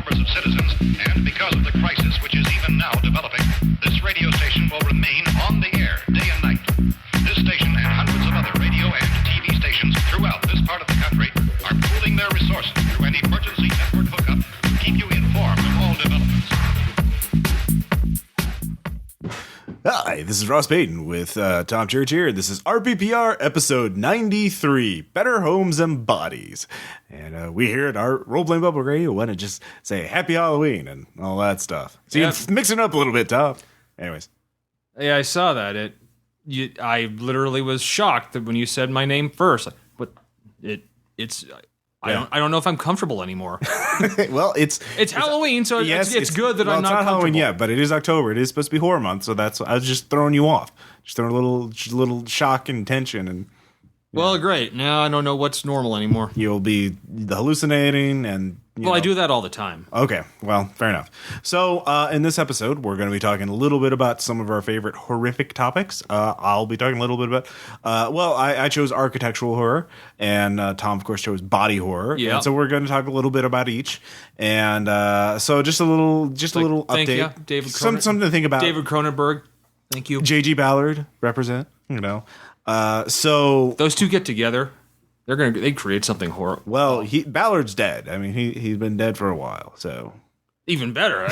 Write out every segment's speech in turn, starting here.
numbers of citizens, and because of the crisis which is even now developing, this radio station will remain on the air day and night. This station and hundreds of other radio and TV stations throughout this part of the country are pooling their resources through an emergency network hookup to keep you informed of all developments. Hi, this is Ross Payton with Tom Church here. This is RPPR episode 93, Better Homes and Bodies. And we here at our Role-Playing Bubble Radio want to just say Happy Halloween and all that stuff. So you're mixing it up a little bit, Tom. Anyways. Yeah, I saw that. I literally was shocked that when you said my name first. But it's... I don't know if I'm comfortable anymore. Well, it's Halloween, so it's good that I'm not comfortable. Halloween yet, but it is October. It is supposed to be horror month, so I was just throwing you off, just throwing a little shock and tension, and well, great. Now I don't know what's normal anymore. You'll be hallucinating, and I do that all the time. Okay, well, fair enough. So in this episode, we're going to be talking a little bit about some of our favorite horrific topics. I'll be talking a little bit about, I chose architectural horror, and Tom, of course, chose body horror. Yeah. And so we're going to talk a little bit about each, and so just a little update. Thank you, David. Something to think about. David Cronenberg. Thank you. J.G. Ballard represent. So those two get together. They create something horrible. Well, Ballard's dead. I mean, he's been dead for a while, so even better.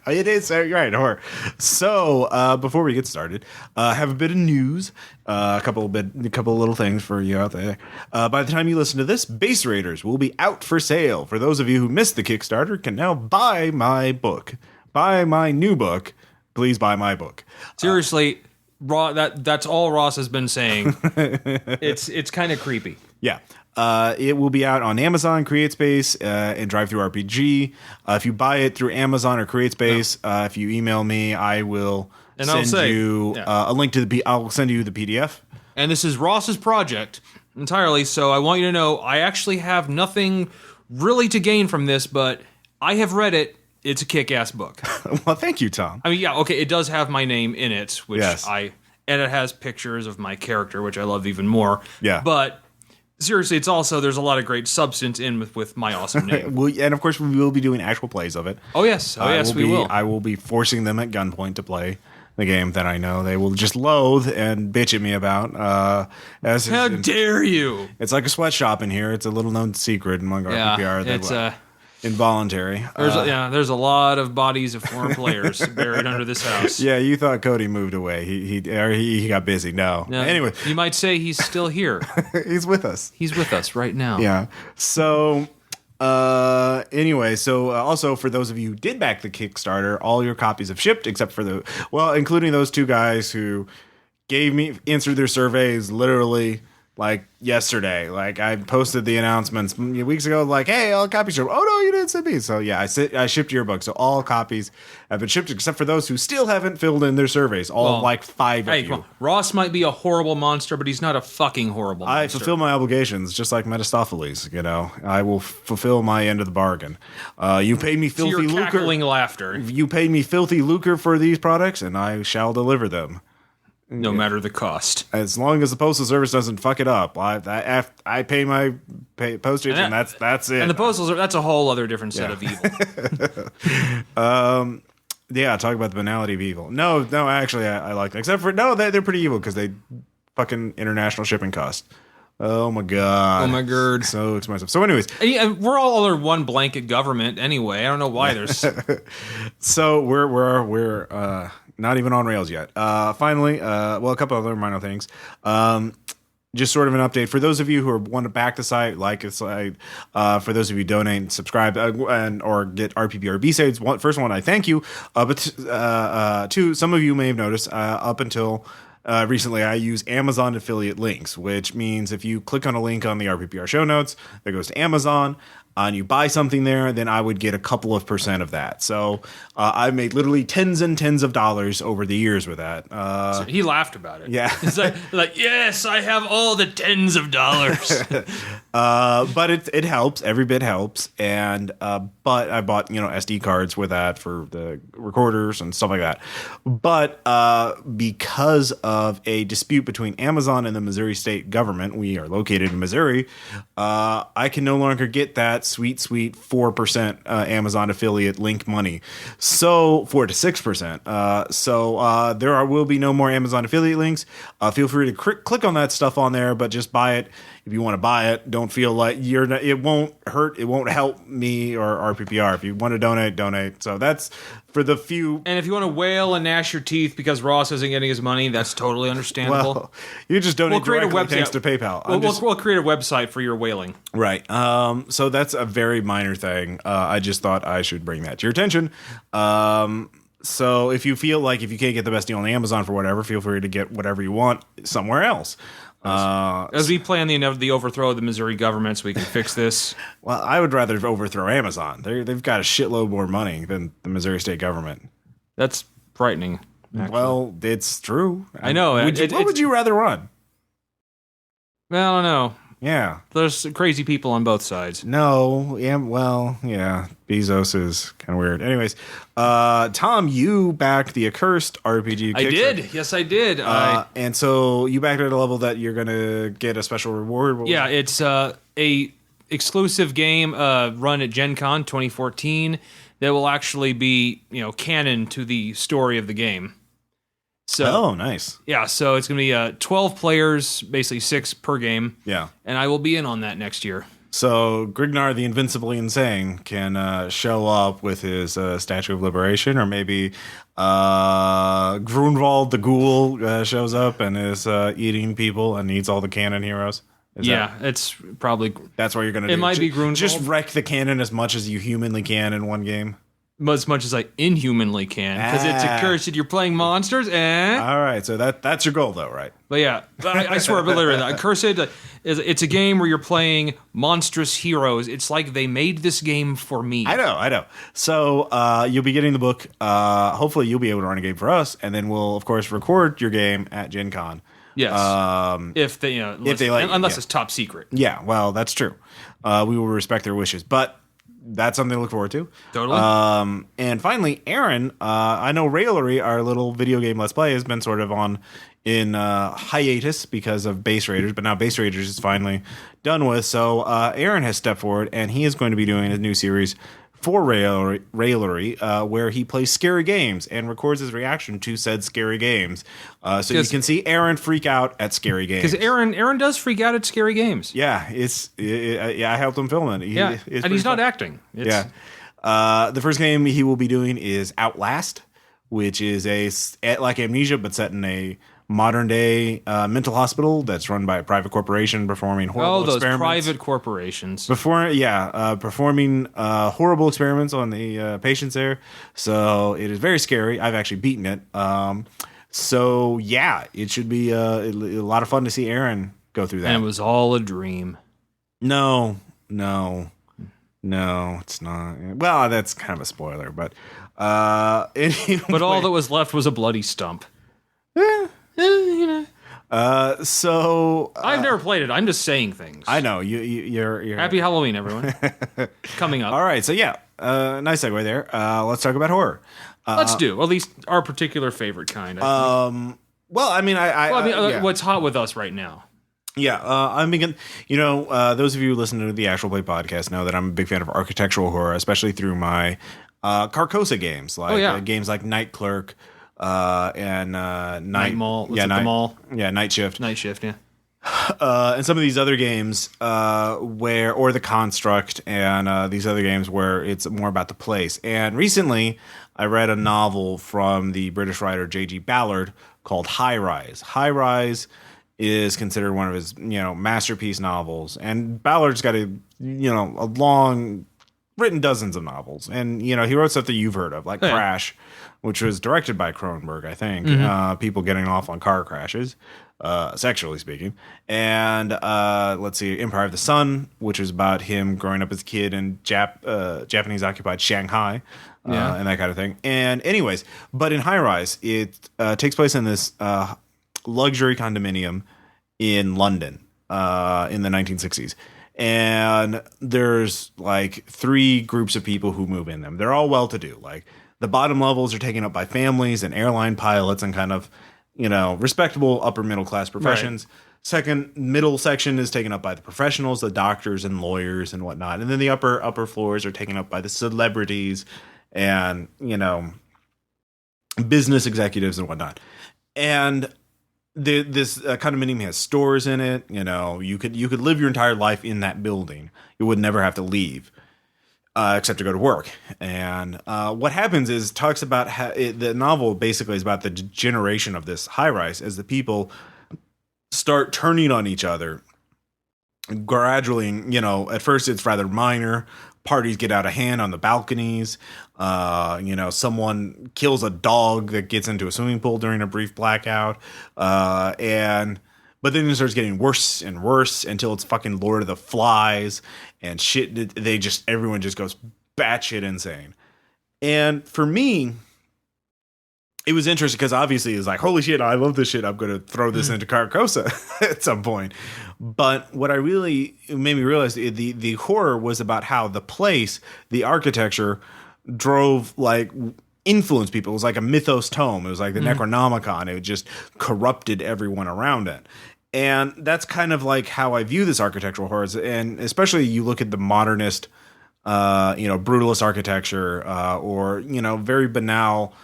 It is right, horror. So before we get started, have a bit of news, a couple of little things for you out there. By the time you listen to this, Base Raiders will be out for sale. For those of you who missed the Kickstarter, can now buy my book, buy my new book. Please buy my book. Seriously. That's all Ross has been saying. It's kind of creepy. Yeah. It will be out on Amazon, CreateSpace, and DriveThruRPG. If you buy it through Amazon or CreateSpace, if you email me, I will send you a link to I'll send you the PDF. And this is Ross's project entirely, so I want you to know I actually have nothing really to gain from this, but I have read it. It's a kick-ass book. Well, thank you, Tom. I mean, yeah, okay, it does have my name in it, which yes. and it has pictures of my character, which I love even more. Yeah. But seriously, it's also, there's a lot of great substance in with my awesome name. And of course, we will be doing actual plays of it. Oh, yes. We will. I will be forcing them at gunpoint to play the game that I know they will just loathe and bitch at me about. How dare you? It's like a sweatshop in here. It's a little-known secret among RPPR. It's involuntary. There's a lot of bodies of former players buried under this house. Yeah, you thought Cody moved away. He got busy. No. Anyway, you might say he's still here. He's with us. He's with us right now. Yeah. So anyway, also for those of you who did back the Kickstarter, all your copies have shipped except for including those two guys who answered their surveys literally like yesterday. Like I posted the announcements weeks ago, like, hey, all copies shipped. Oh no, you didn't send me. So yeah, I shipped your book. So all copies have been shipped except for those who still haven't filled in their surveys. Like 5 of you. Ross might be a horrible monster, but he's not a fucking horrible monster. I fulfill my obligations, just like Mephistopheles. I will fulfill my end of the bargain. You paid me filthy lucre. Cackling laughter. You paid me filthy lucre for these products, and I shall deliver them. No matter the cost. As long as the Postal Service doesn't fuck it up. I pay my postage, and that's it. And the Postal Service, that's a whole other different set of evil. Yeah, talk about the banality of evil. No, actually, I like that. Except for, they're pretty evil because they fucking international shipping cost. Oh my god. So expensive. So anyways. And we're all under one blanket government anyway. I don't know why there's... So we're not even on rails yet. Finally, a couple other minor things. Just sort of an update for those of you who want to back the site, like the site. For those of you who donate and subscribe or get RPPR B-Sides. First one, I thank you. But two, some of you may have noticed up until recently, I use Amazon affiliate links, which means if you click on a link on the RPPR show notes that goes to Amazon, and you buy something there, then I would get a couple of % of that. So I've made literally tens and tens of dollars over the years with that. So he laughed about it. Yeah. It's like, yes, I have all the tens of dollars. But it helps. Every bit helps. And but I bought SD cards with that for the recorders and stuff like that. But because of a dispute between Amazon and the Missouri state government, we are located in Missouri, I can no longer get that sweet 4% Amazon affiliate link money. So 4 to 6%. So there will be no more Amazon affiliate links. Feel free to click on that stuff on there, but just buy it if you want to buy it. Don't feel like it won't hurt. It won't help me or RPPR. If you want to donate. So that's for the few. And if you want to wail and gnash your teeth because Ross isn't getting his money, that's totally understandable. Well, you just donate directly thanks to PayPal. We'll create a website for your wailing. Right. So that's a very minor thing. I just thought I should bring that to your attention. So if you feel like if you can't get the best deal on Amazon for whatever, feel free to get whatever you want somewhere else. As we plan the overthrow of the Missouri government so we can fix this. Well, I would rather overthrow Amazon. They've got a shitload more money than the Missouri state government. That's frightening. Actually. Well, it's true. I know. What would you rather run? Well, I don't know. Yeah. There's crazy people on both sides. No. Yeah. Well, yeah. Bezos is kind of weird. Anyways, Tom, you backed the Accursed RPG. I did. Yes, I did. And so you backed it at a level that you're going to get a special reward. Yeah, it's a exclusive game run at Gen Con 2014 that will actually be, canon to the story of the game. So, nice. Yeah, so it's going to be 12 players, basically 6 per game. Yeah. And I will be in on that next year. So Grignar the Invincibly Insane can show up with his Statue of Liberation, or maybe Grunwald the Ghoul shows up and is eating people and eats all the canon heroes. It's probably... That's what you're going to do. It might be Grunwald. Just wreck the canon as much as you humanly can in one game. As much as I inhumanly can, because it's accursed. You're playing monsters, All right, so that's your goal, though, right? But yeah, I swear, but literally, accursed it's a game where you're playing monstrous heroes. It's like they made this game for me. I know. So you'll be getting the book. Hopefully, you'll be able to run a game for us, and then we'll, of course, record your game at Gen Con. Yes, if they, unless it's top secret. Yeah, well, that's true. We will respect their wishes, but. That's something to look forward to. Totally. And finally, Aaron, I know Raillery, our little video game Let's Play, has been sort of in hiatus because of Base Raiders, but now Base Raiders is finally done with. So Aaron has stepped forward, and he is going to be doing a new series for Raillery, where he plays scary games and records his reaction to said scary games. So you can see Aaron freak out at scary games. Because Aaron does freak out at scary games. Yeah, I helped him film it. And he's not acting. The first game he will be doing is Outlast, which is like Amnesia, but set in a modern day mental hospital that's run by a private corporation performing horrible experiments. Oh, those private corporations. Performing horrible experiments on the patients there. So it is very scary. I've actually beaten it. So yeah, it should be a lot of fun to see Aaron go through that. And it was all a dream. No, it's not. Well, that's kind of a spoiler, but anyway. But all that was left was a bloody stump. So I've never played it. I'm just saying things. I know you're Happy Halloween, everyone. Coming up. All right, so yeah, nice segue there. Let's talk about horror. Let's do at least our particular favorite kind. Well, I mean, what's hot with us right now? Yeah, I'm beginning. Those of you who listen to the Actual Play podcast know that I'm a big fan of architectural horror, especially through my Carcosa games, like games like Night Clerk. And Night Mall. The Mall? Yeah, Night Shift. Yeah. And some of these other games or The Construct and these other games where it's more about the place. And recently, I read a novel from the British writer J.G. Ballard called High Rise. High Rise is considered one of his masterpiece novels. And Ballard's got a long written dozens of novels, and he wrote stuff that you've heard of, like Crash, which was directed by Cronenberg, I think. People getting off on car crashes, sexually speaking. And let's see, Empire of the Sun, which is about him growing up as a kid in Japanese occupied Shanghai, and that kind of thing. And anyways, but in High Rise, it takes place in this luxury condominium in London in the 1960s. And there's like 3 groups of people who move in them. They're all well-to-do. Like the bottom levels are taken up by families and airline pilots and kind of, respectable upper middle class professions. Second, middle section is taken up by the professionals, the doctors and lawyers and whatnot. And then the upper floors are taken up by the celebrities and, business executives and whatnot. And this condominium has stores in it. You could live your entire life in that building. You would never have to leave, except to go to work. And what happens is talks about the novel basically is about the degeneration of this high rise as the people start turning on each other gradually. At first it's rather minor. Parties get out of hand on the balconies. Someone kills a dog that gets into a swimming pool during a brief blackout. But then it starts getting worse and worse until it's fucking Lord of the Flies and shit. Everyone just goes batshit insane. And for me, it was interesting because obviously it's like, holy shit, I love this shit. I'm going to throw this into Carcosa at some point. But what made me realize the horror was about how the place, the architecture influenced people. It was like a mythos tome. It was like the Necronomicon. It just corrupted everyone around it. And that's kind of like how I view this architectural horrors. And especially you look at the modernist, brutalist architecture, or, very banal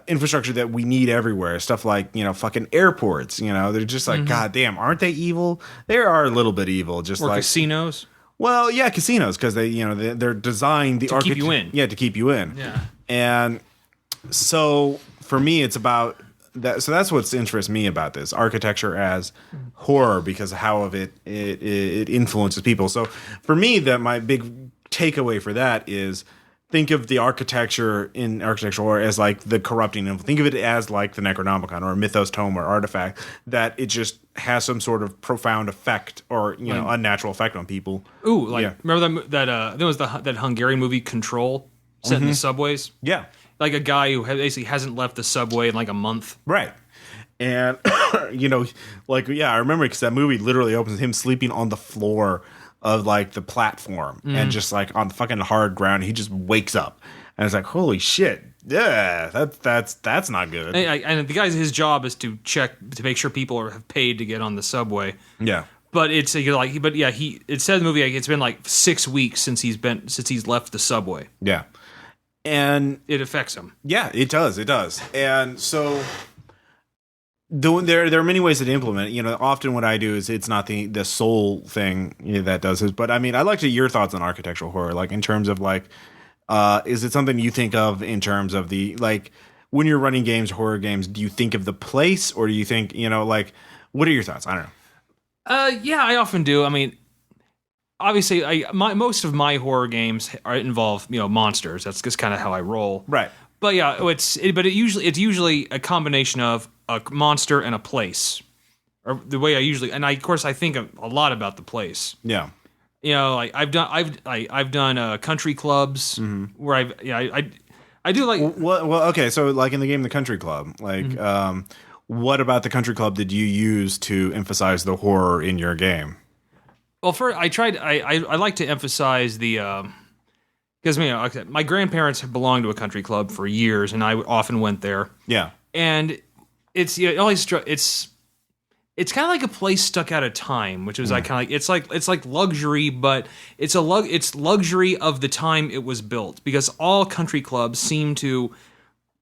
infrastructure that we need everywhere. Stuff like, fucking airports, they're just like, God damn, aren't they evil? They are a little bit evil. Just or like casinos. Well, yeah, casinos, because they're designed to keep you in. Yeah, to keep you in. Yeah. And so for me, it's about that. So that's what's interests me about this architecture as horror, because of how it influences people. So for me, my big takeaway for that is think of the architecture in architectural horror as like the corrupting influence. Think of it as like the Necronomicon or a mythos tome or artifact that it just has some sort of profound effect or unnatural effect on people. Ooh, remember that there was that Hungarian movie Control set in the subways? Yeah. Like a guy who basically hasn't left the subway in like a month. Right. And, I remember because that movie literally opens with him sleeping on the floor of like the platform and just like on fucking hard ground. He just wakes up and it's like, holy shit. Yeah, that's not good. And the guy's his job is to check to make sure people have paid to get on the subway. Yeah. But it said in the movie it's been like 6 weeks since he's left the subway. Yeah. And it affects him. Yeah, it does. And so there are many ways to implement it. Often what I do is it's not the sole thing that does this. But I mean, I'd like to hear your thoughts on architectural horror, like in terms of like, is it something you think of in terms of the, like, when you're running games, horror games, do you think of the place or do you think, what are your thoughts? I don't know. Yeah, I often do. I mean, obviously, most of my horror games involve monsters. That's just kind of how I roll. Right. But yeah, it's usually a combination of a monster and a place, or the way I usually. And of course I think a lot about the place. Yeah. Like I've done country clubs where I do like. Well, okay. So like in the game, the country club, like what about the country club did you use to emphasize the horror in your game? Well, first I like to emphasize the because my grandparents have belonged to a country club for years, and I often went there. Yeah, and it's it's kind of like a place stuck out of time, which was like kind of like it's like luxury, but it's luxury of the time it was built, because all country clubs seem to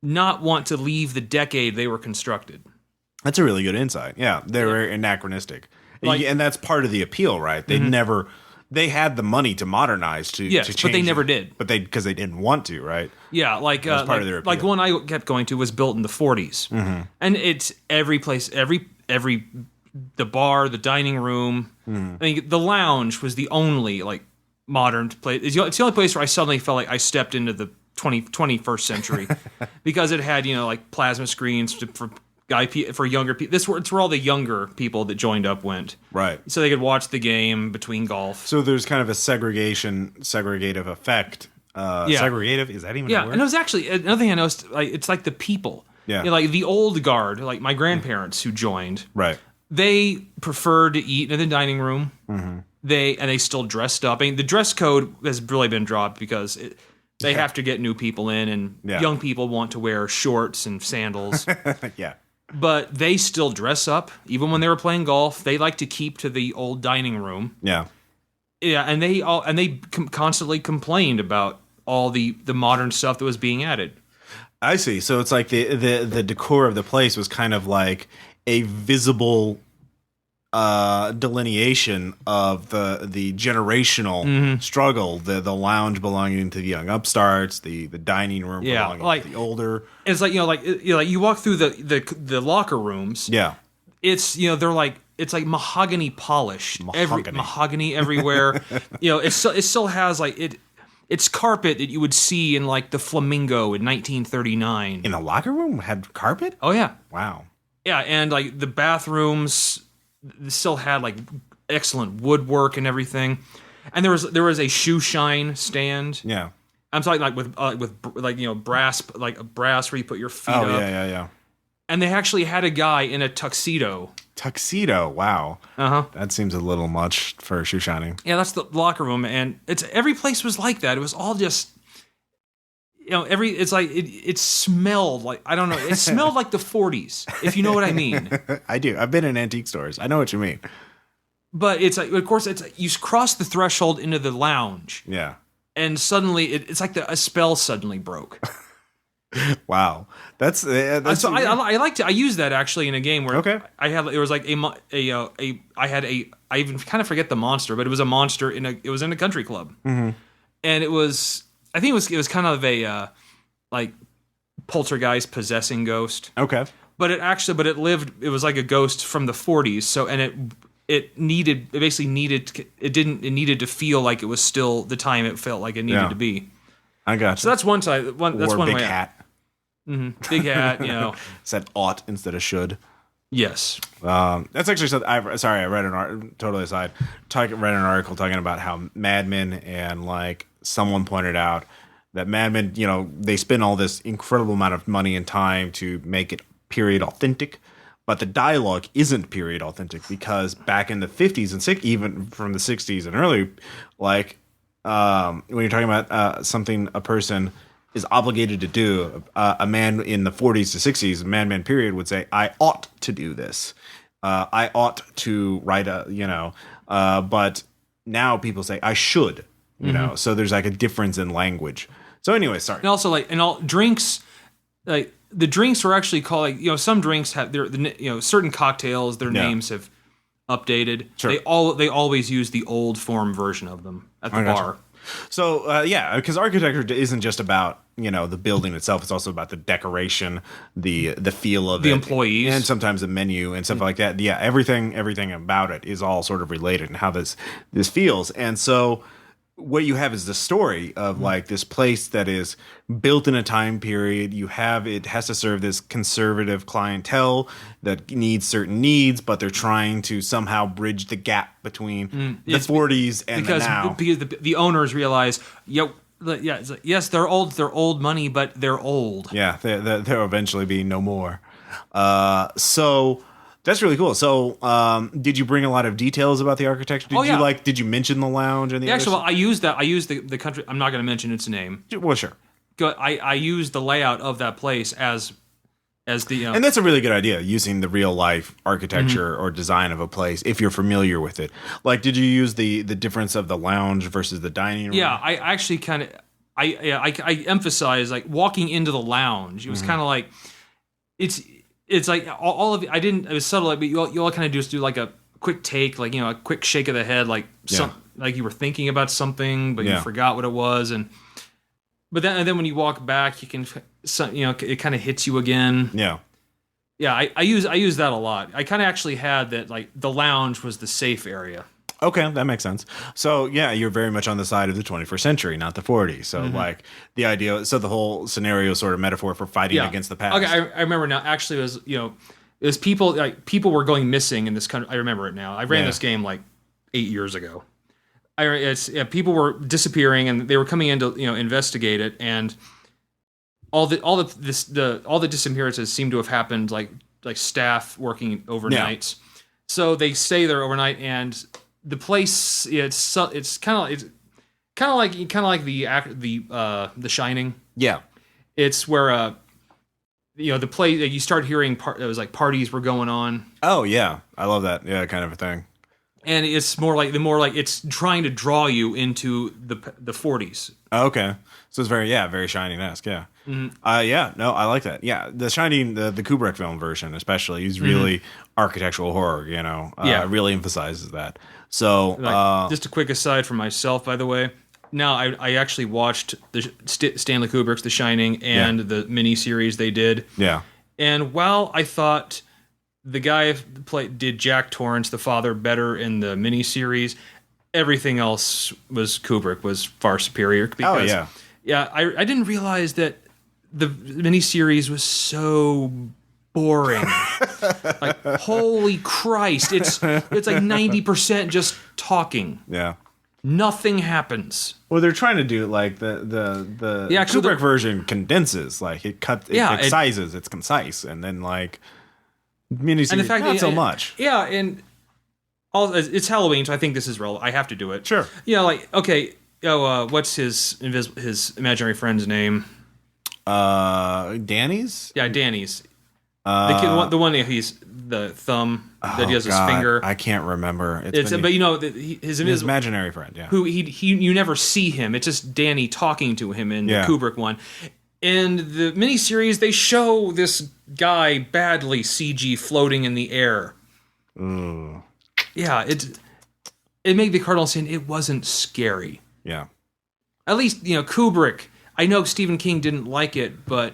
not want to leave the decade they were constructed. That's a really good insight. Yeah, they're anachronistic. And that's part of the appeal, right? They had the money to modernize to change, but they never did. But because they didn't want to, right? Yeah, like part of their appeal. Like the one I kept going to was built in the 40s, and it's every place, the bar, the dining room. I mean, the lounge was the only like modern place. It's the only place where I suddenly felt like I stepped into the 21st century because it had like plasma screens for younger people. It's where all the younger people that joined up went. Right. So they could watch the game between golf. So there's kind of a segregative effect. Segregative? Is that even a word? And it was actually, another thing I noticed, it's like the people. Yeah. Like the old guard, like my grandparents who joined. Right. They preferred to eat in the dining room. They still dressed up. I mean, the dress code has really been dropped because they have to get new people in, and young people want to wear shorts and sandals. Yeah. but they still dress up even when they were playing golf. They like to keep to the old dining room. Yeah. Yeah, and they constantly complained about all the modern stuff that was being added. I see. So it's like the decor of the place was kind of like a visible delineation of the generational struggle, the lounge belonging to the young upstarts, the dining room belonging to the older. It's like you walk through the locker rooms. Yeah. It's they're like it's like mahogany polished. Mahogany everywhere. It still has like it's carpet that you would see in like the Flamingo in 1939. In the locker room had carpet? Oh yeah. Wow. Yeah, and like the bathrooms still had like excellent woodwork and everything. And there was a shoe shine stand. Yeah. I'm talking like with brass, like a brass where you put your feet up. Oh yeah. And they actually had a guy in a tuxedo. Wow. Uh-huh. That seems a little much for shoe shining. Yeah, that's the locker room, and every place was like that. It was all just it smelled like, I don't know, it smelled like the 40s, if you know what I mean. I do. I've been in antique stores. I know what you mean. But it's like, of course, you cross the threshold into the lounge. Yeah. And suddenly it's like a spell suddenly broke. Wow, that's so I use that actually in a game where I even kind of forget the monster, but it was a monster it was in a country club, and it was it was kind of a like poltergeist possessing ghost. Okay, but it was like a ghost from the 40s. So it needed to feel like it was still the time it felt like it needed to be. I got you. So that's one side. That's one big way. Hat. Big hat, Said ought instead of should. Yes. That's actually something. I read totally aside. Read an article talking about how Mad Men, and like someone pointed out that Mad Men, they spend all this incredible amount of money and time to make it period authentic, but the dialogue isn't period authentic because back in the 50s and 60s, even from the 60s and early, like when you're talking about something a person is obligated to do, a man in the 40s to 60s, Madman period, would say, I ought to do this. I ought to write but now people say, I should, so there's like a difference in language. So anyway, sorry. And also drinks, like the drinks were actually called, some drinks have certain cocktails, their names have updated. Sure. They always use the old form version of them at the bar. So, because architecture isn't just about, the building itself. It's also about the decoration, the feel of the employees, and sometimes the menu and stuff like that. Yeah, everything about it is all sort of related and how this feels. And so what you have is the story of like this place that is built in a time period. It has to serve this conservative clientele that needs certain needs, but they're trying to somehow bridge the gap between the 40s and the now. Because the owners realize, yes, they're old money, but they're old. Yeah, there'll eventually be no more. So that's really cool. So, did you bring a lot of details about the architecture? Did you mention the lounge and the actually? Well, I used the country. I'm not going to mention its name. Well, sure. I used the layout of that place as the. And that's a really good idea, using the real life architecture or design of a place if you're familiar with it. Like, did you use the difference of the lounge versus the dining room? Yeah, I actually kind of I emphasize like walking into the lounge. It was kind of like it's like all of it. It was subtle, but you all kind of just do like a quick take, like a quick shake of the head, like like you were thinking about something, but you forgot what it was, but then when you walk back, you can it kind of hits you again. Yeah. I use that a lot. I kind of actually had that, like the lounge was the safe area. Okay, that makes sense. So, yeah, you're very much on the side of the 21st century, not the 40s. So, like, the idea... So, the whole scenario is sort of metaphor for fighting against the past. Okay, I remember now. Actually, it was people were going missing in this country. I remember it now. I ran this game, 8 years ago. People were disappearing, and they were coming in to, investigate it, and all the disappearances seem to have happened, like staff working overnights. Yeah. So, they stay there overnight, and... The place, it's kind of like the Shining. Yeah, it's where the play, you start hearing it was like parties were going on. Oh yeah, I love that. Yeah, kind of a thing. And it's more like it's trying to draw you into the 40s. Oh, okay, so it's very Shining-esque. Yeah, yeah. No, I like that. Yeah, the Shining, the Kubrick film version, especially, is really architectural horror. Really emphasizes that. So, just a quick aside from myself, by the way. Now, I actually watched the Stanley Kubrick's The Shining and the miniseries they did. Yeah. And while I thought the guy did Jack Torrance, the father, better in the miniseries, everything else was far superior. Because, I didn't realize that the miniseries was so boring. Like, holy Christ, it's like 90% just talking. Yeah. Nothing happens. Well, they're trying to do like the Kubrick version condenses, like it excises, it's concise, and then like miniseries, and the fact not so much. Yeah, and it's Halloween, so I think this is relevant. I have to do it. Sure. What's his imaginary friend's name? Danny's. Yeah, Danny's. The kid, the one he's the thumb that he has his finger. I can't remember. His imaginary friend. Yeah. Who you never see him. It's just Danny talking to him in the Kubrick one. In the miniseries, they show this guy badly CG floating in the air. Ooh. Yeah, it made the cardinal sin. It wasn't scary. Yeah. At least Kubrick. I know Stephen King didn't like it, but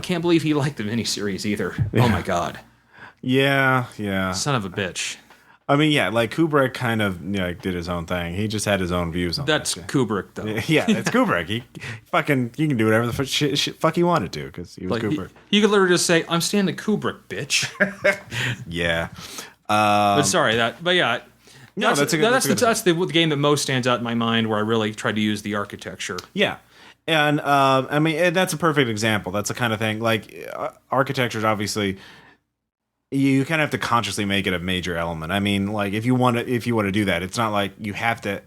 can't believe he liked the miniseries either. Yeah. Oh my god. Yeah. Son of a bitch. I mean, yeah, like Kubrick kind of did his own thing. He just had his own views on That's Kubrick, though. Yeah, it's Kubrick. He can do whatever the fuck he wanted to because he was Kubrick. He could literally just say, "I'm Stanley Kubrick, bitch." Yeah. But sorry but yeah. No, that's the game that most stands out in my mind where I really tried to use the architecture. Yeah. And I mean, that's a perfect example. That's the kind of thing like architecture is obviously. You kind of have to consciously make it a major element. I mean, like if you want to do that, it's not like you have to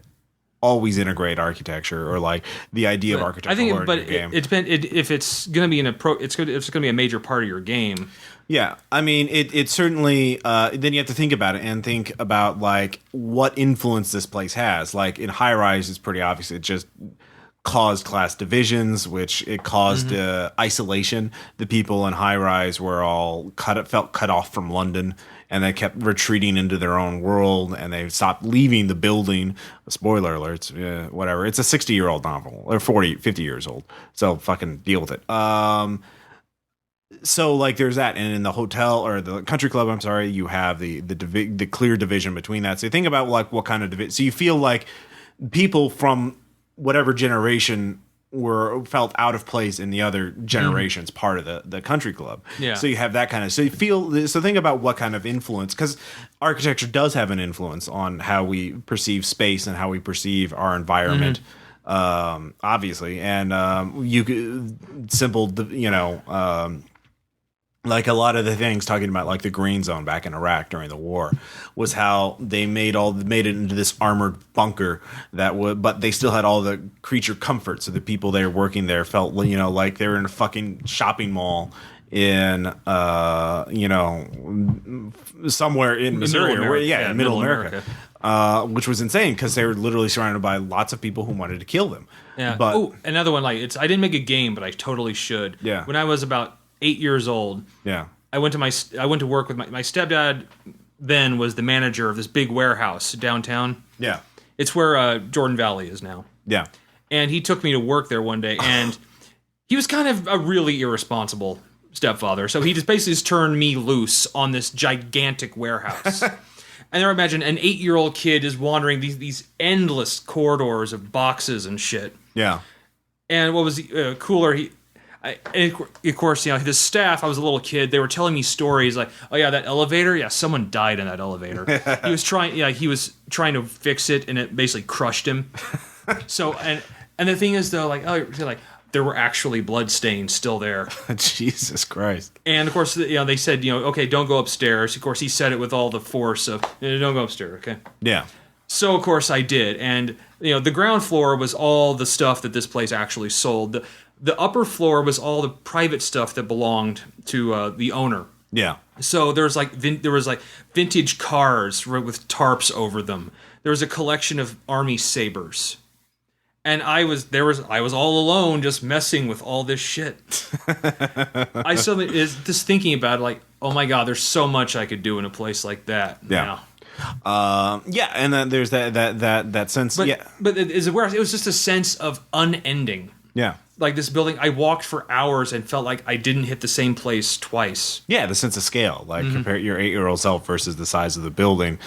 always integrate architecture or like the idea of architecture. I think, but it depends if it's going to be it's going to be a major part of your game. Yeah, I mean, it certainly. Then you have to think about it and think about like what influence this place has. Like in High Rise, it's pretty obvious. It just caused class divisions, which it caused isolation. The people in High Rise were all felt cut off from London, and they kept retreating into their own world, and they stopped leaving the building. Spoiler alerts, whatever. It's a 60-year-old novel, or 50 years old. So fucking deal with it. So like there's that, and in the hotel or the country club, I'm sorry, you have the clear division between that. So you think about like what kind of division. So you feel like people from whatever generation felt out of place in the other generations part of the country club. Yeah. So you have that kind of, so think about what kind of influence, because architecture does have an influence on how we perceive space and how we perceive our environment. Obviously. And like a lot of the things talking about like the green zone back in Iraq during the war was how they made it into this armored bunker but they still had all the creature comfort. So the people there working there felt, like they were in a fucking shopping mall in, somewhere in Missouri, in middle America. Which was insane because they were literally surrounded by lots of people who wanted to kill them. Yeah. But another one, I didn't make a game, but I totally should. Yeah. When I was about 8 years old. Yeah. I went to work with my stepdad. Then was the manager of this big warehouse downtown. Yeah. It's where Jordan Valley is now. Yeah. And he took me to work there one day, and he was kind of a really irresponsible stepfather. So he just basically turned me loose on this gigantic warehouse. And then imagine an 8-year-old kid is wandering these endless corridors of boxes and shit. Yeah. And what was cooler, and of course, the staff, I was a little kid, they were telling me stories like, oh yeah, that elevator, yeah, someone died in that elevator. He was trying to fix it, and it basically crushed him. So, and the thing is though, there were actually bloodstains still there. Jesus Christ. And of course, they said, okay, don't go upstairs. Of course, he said it with all the force of, don't go upstairs, okay? Yeah. So of course I did, and the ground floor was all the stuff that this place actually sold. The upper floor was all the private stuff that belonged to the owner. Yeah. So there was like vintage cars with tarps over them. There was a collection of army sabers, and I was all alone just messing with all this shit. I suddenly is just thinking about it, like, oh my god, there's so much I could do in a place like that. Yeah. Yeah, and then there's that sense. But, yeah, but it was just a sense of unending. Yeah. Like this building, I walked for hours and felt like I didn't hit the same place twice. Yeah, the sense of scale, like compare your 8-year-old self versus the size of the building,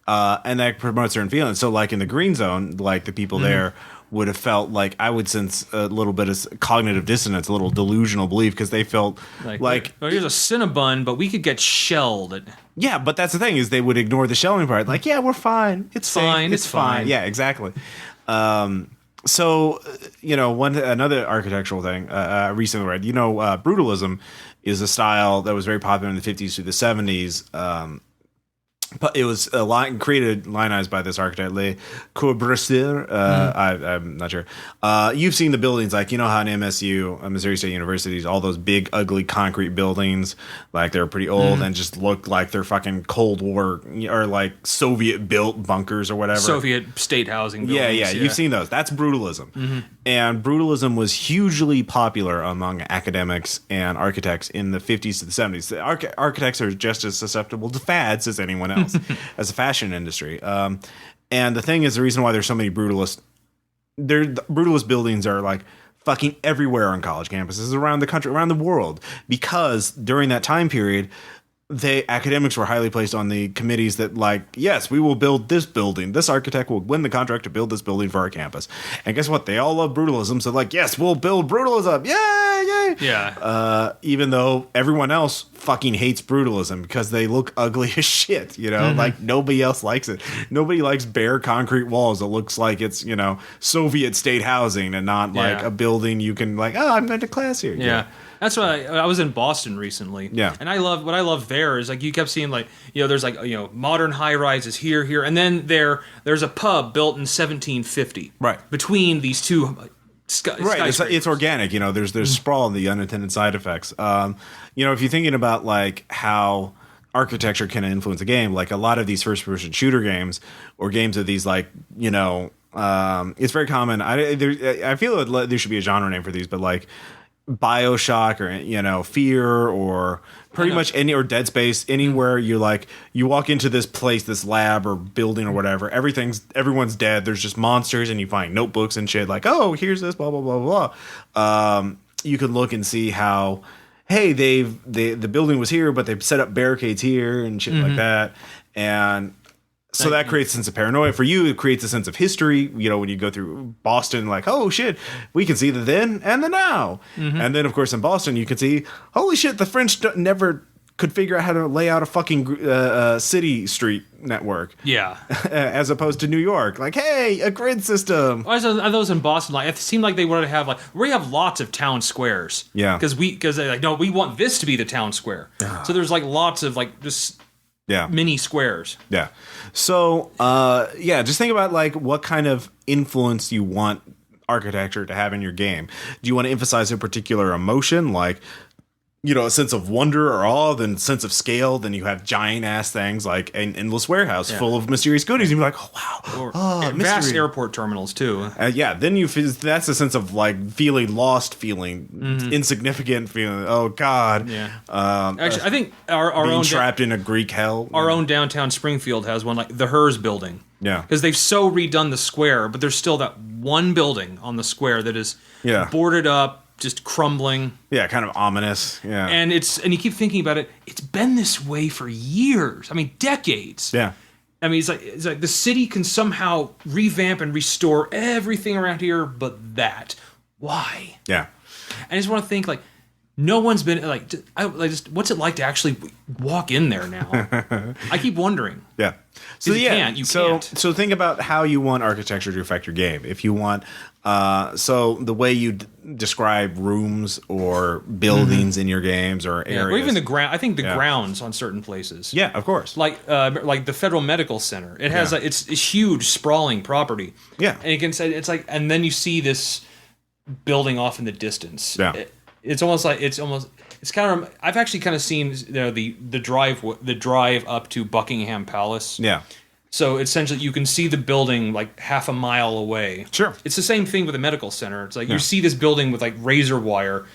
and that promotes certain feelings. So, like in the green zone, like the people there would have felt like I would sense a little bit of cognitive dissonance, a little delusional belief, because they felt like well, here's a Cinnabon, but we could get shelled. Yeah, but that's the thing is they would ignore the shelling part. Like, yeah, we're fine. It's fine. Safe. It's fine. Yeah, exactly. So, another architectural thing I recently read, brutalism is a style that was very popular in the 50s through the 70s. But it was created, lionized by this architect, Le Corbusier. I'm not sure. You've seen the buildings, like, how in MSU, Missouri State University, all those big, ugly concrete buildings, like they're pretty old and just look like they're fucking Cold War or like Soviet-built bunkers or whatever. Soviet state housing buildings. Yeah. You've seen those. That's brutalism. And brutalism was hugely popular among academics and architects in the 50s to the 70s. The architects are just as susceptible to fads as anyone else. As a fashion industry. And the thing is, the reason why there's so many brutalist buildings are like fucking everywhere on college campuses around the country, around the world, because during that time period, academics were highly placed on the committees that, like, yes, we will build this building. This architect will win the contract to build this building for our campus. And guess what? They all love brutalism. So, like, yes, we'll build brutalism. Yay! Yeah. Even though everyone else fucking hates brutalism because they look ugly as shit, like nobody else likes it. Nobody likes bare concrete walls that looks like it's, Soviet state housing and not like a building you can like, oh, I'm going to class here. Yeah. That's why I was in Boston recently. Yeah. And what I love there is, like, you kept seeing, like, there's like, modern high rises here, and then there's a pub built in 1750. Right. Between these two right. It's organic, there's sprawl and the unintended side effects. If you're thinking about like how architecture can influence a game, like a lot of these first person shooter games or games of these, like, it's very common. I feel like there should be a genre name for these, but like BioShock or Fear or pretty much or Dead Space, anywhere you walk into this place, this lab or building or whatever, everyone's dead. There's just monsters and you find notebooks and shit like, oh, here's this blah blah blah blah. You can look and see how, hey, the building was here, but they've set up barricades here and shit like that, and so that creates a sense of paranoia. For you, it creates a sense of history. When you go through Boston, like, oh, shit, we can see the then and the now. And then, of course, in Boston, you can see, holy shit, the French never could figure out how to lay out a fucking city street network. Yeah. As opposed to New York. Like, hey, a grid system. Are those in Boston? Like, it seemed like they wanted to have, like, we have lots of town squares. Yeah. Because they're like, no, we want this to be the town square. So there's, like, lots of, like, just... Yeah. Mini squares. Yeah. So, just think about like what kind of influence you want architecture to have in your game. Do you want to emphasize a particular emotion, like, a sense of wonder or awe, then sense of scale? Then you have giant ass things like an endless warehouse full of mysterious goodies. And you're like, oh wow, vast airport terminals too. Then that's a sense of like feeling lost, feeling insignificant, feeling oh god. Yeah. Actually, I think our own trapped in a Greek hell. Our own downtown Springfield has one, like the Hers building. Yeah. Because they've so redone the square, but there's still that one building on the square that is boarded up. Just crumbling. Yeah, kind of ominous. Yeah. And you keep thinking about it, it's been this way for years. I mean, decades. Yeah. I mean, it's like the city can somehow revamp and restore everything around here, but that. Why? Yeah. I just want to think, like, no one's been like, just what's it like to actually walk in there now? I keep wondering. Yeah. So you can't. So think about how you want architecture to affect your game. If you want, so the way you describe rooms or buildings in your games or areas, or even the ground. I think the grounds on certain places. Yeah, of course. Like the Federal Medical Center. It has it's a huge sprawling property. Yeah, and you can say it's like, and then you see this building off in the distance. Yeah. It's kind of. I've actually kind of seen the drive up to Buckingham Palace. Yeah. So essentially, you can see the building like half a mile away. Sure. It's the same thing with the medical center. It's like you see this building with like razor wire,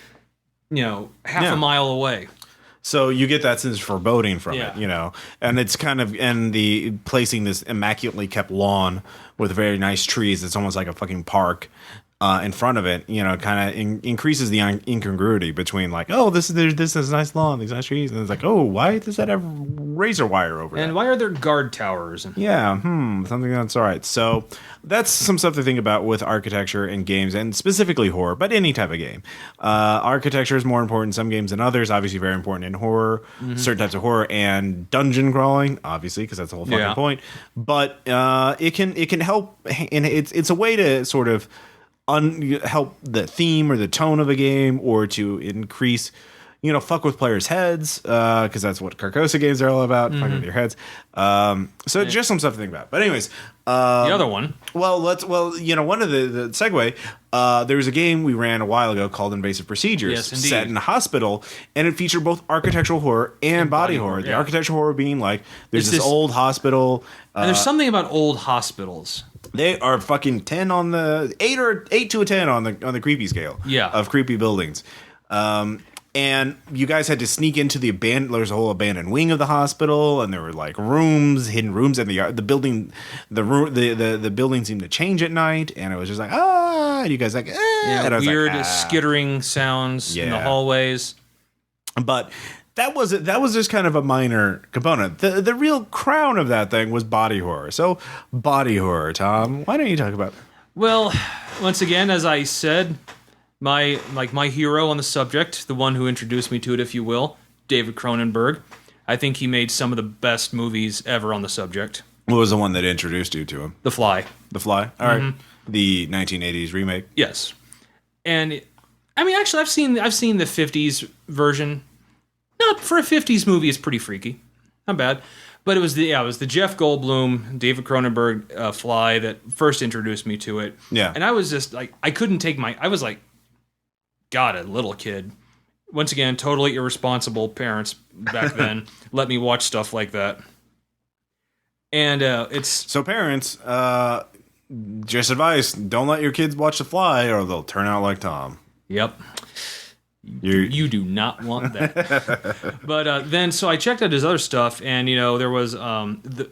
half a mile away. So you get that sense of foreboding from it, and it's kind of the placing this immaculately kept lawn with very nice trees. It's almost like a fucking park. In front of it, kind of increases the incongruity between like, oh, this is a nice lawn, these nice trees, and it's like, oh, why does that have razor wire over it? And why are there guard towers? Something that's all right. So that's some stuff to think about with architecture in games, and specifically horror, but any type of game. Architecture is more important in some games than others. Obviously, very important in horror, certain types of horror, and dungeon crawling, obviously, because that's the whole fucking point. But it can help, and it's a way to sort of help the theme or the tone of a game, or to increase, fuck with players' heads, because that's what Carcosa games are all about, fucking with your heads. So just some stuff to think about. But anyways, the other one. One of the segue. There was a game we ran a while ago called Invasive Procedures, set in a hospital, and it featured both architectural horror and body horror. The architectural horror being like there's this old hospital, and there's something about old hospitals. They are fucking 10 on the 8 to a 10 on the creepy scale. Of creepy buildings. And you guys had to sneak into the there's a whole abandoned wing of the hospital, and there were like hidden rooms, and the building seemed to change at night, and it was just like, and you guys like, and I was weird like, skittering sounds in the hallways. But that was just kind of a minor component. The real crown of that thing was body horror. So body horror, Tom, why don't you talk about that? Well, once again, as I said, my hero on the subject, the one who introduced me to it, if you will, David Cronenberg. I think he made some of the best movies ever on the subject. What was the one that introduced you to him? The Fly. The Fly? All right. The 1980s remake? Yes. And I mean, actually, I've seen the 50s version. Not for a 50s movie, it's pretty freaky. Not bad. But it was the Jeff Goldblum, David Cronenberg Fly that first introduced me to it. Yeah. And I was just like, I was like, God, a little kid. Once again, totally irresponsible parents back then let me watch stuff like that. And it's... So parents, just advice, don't let your kids watch The Fly or they'll turn out like Tom. Yep. You do not want that. But then, so I checked out his other stuff, and there was the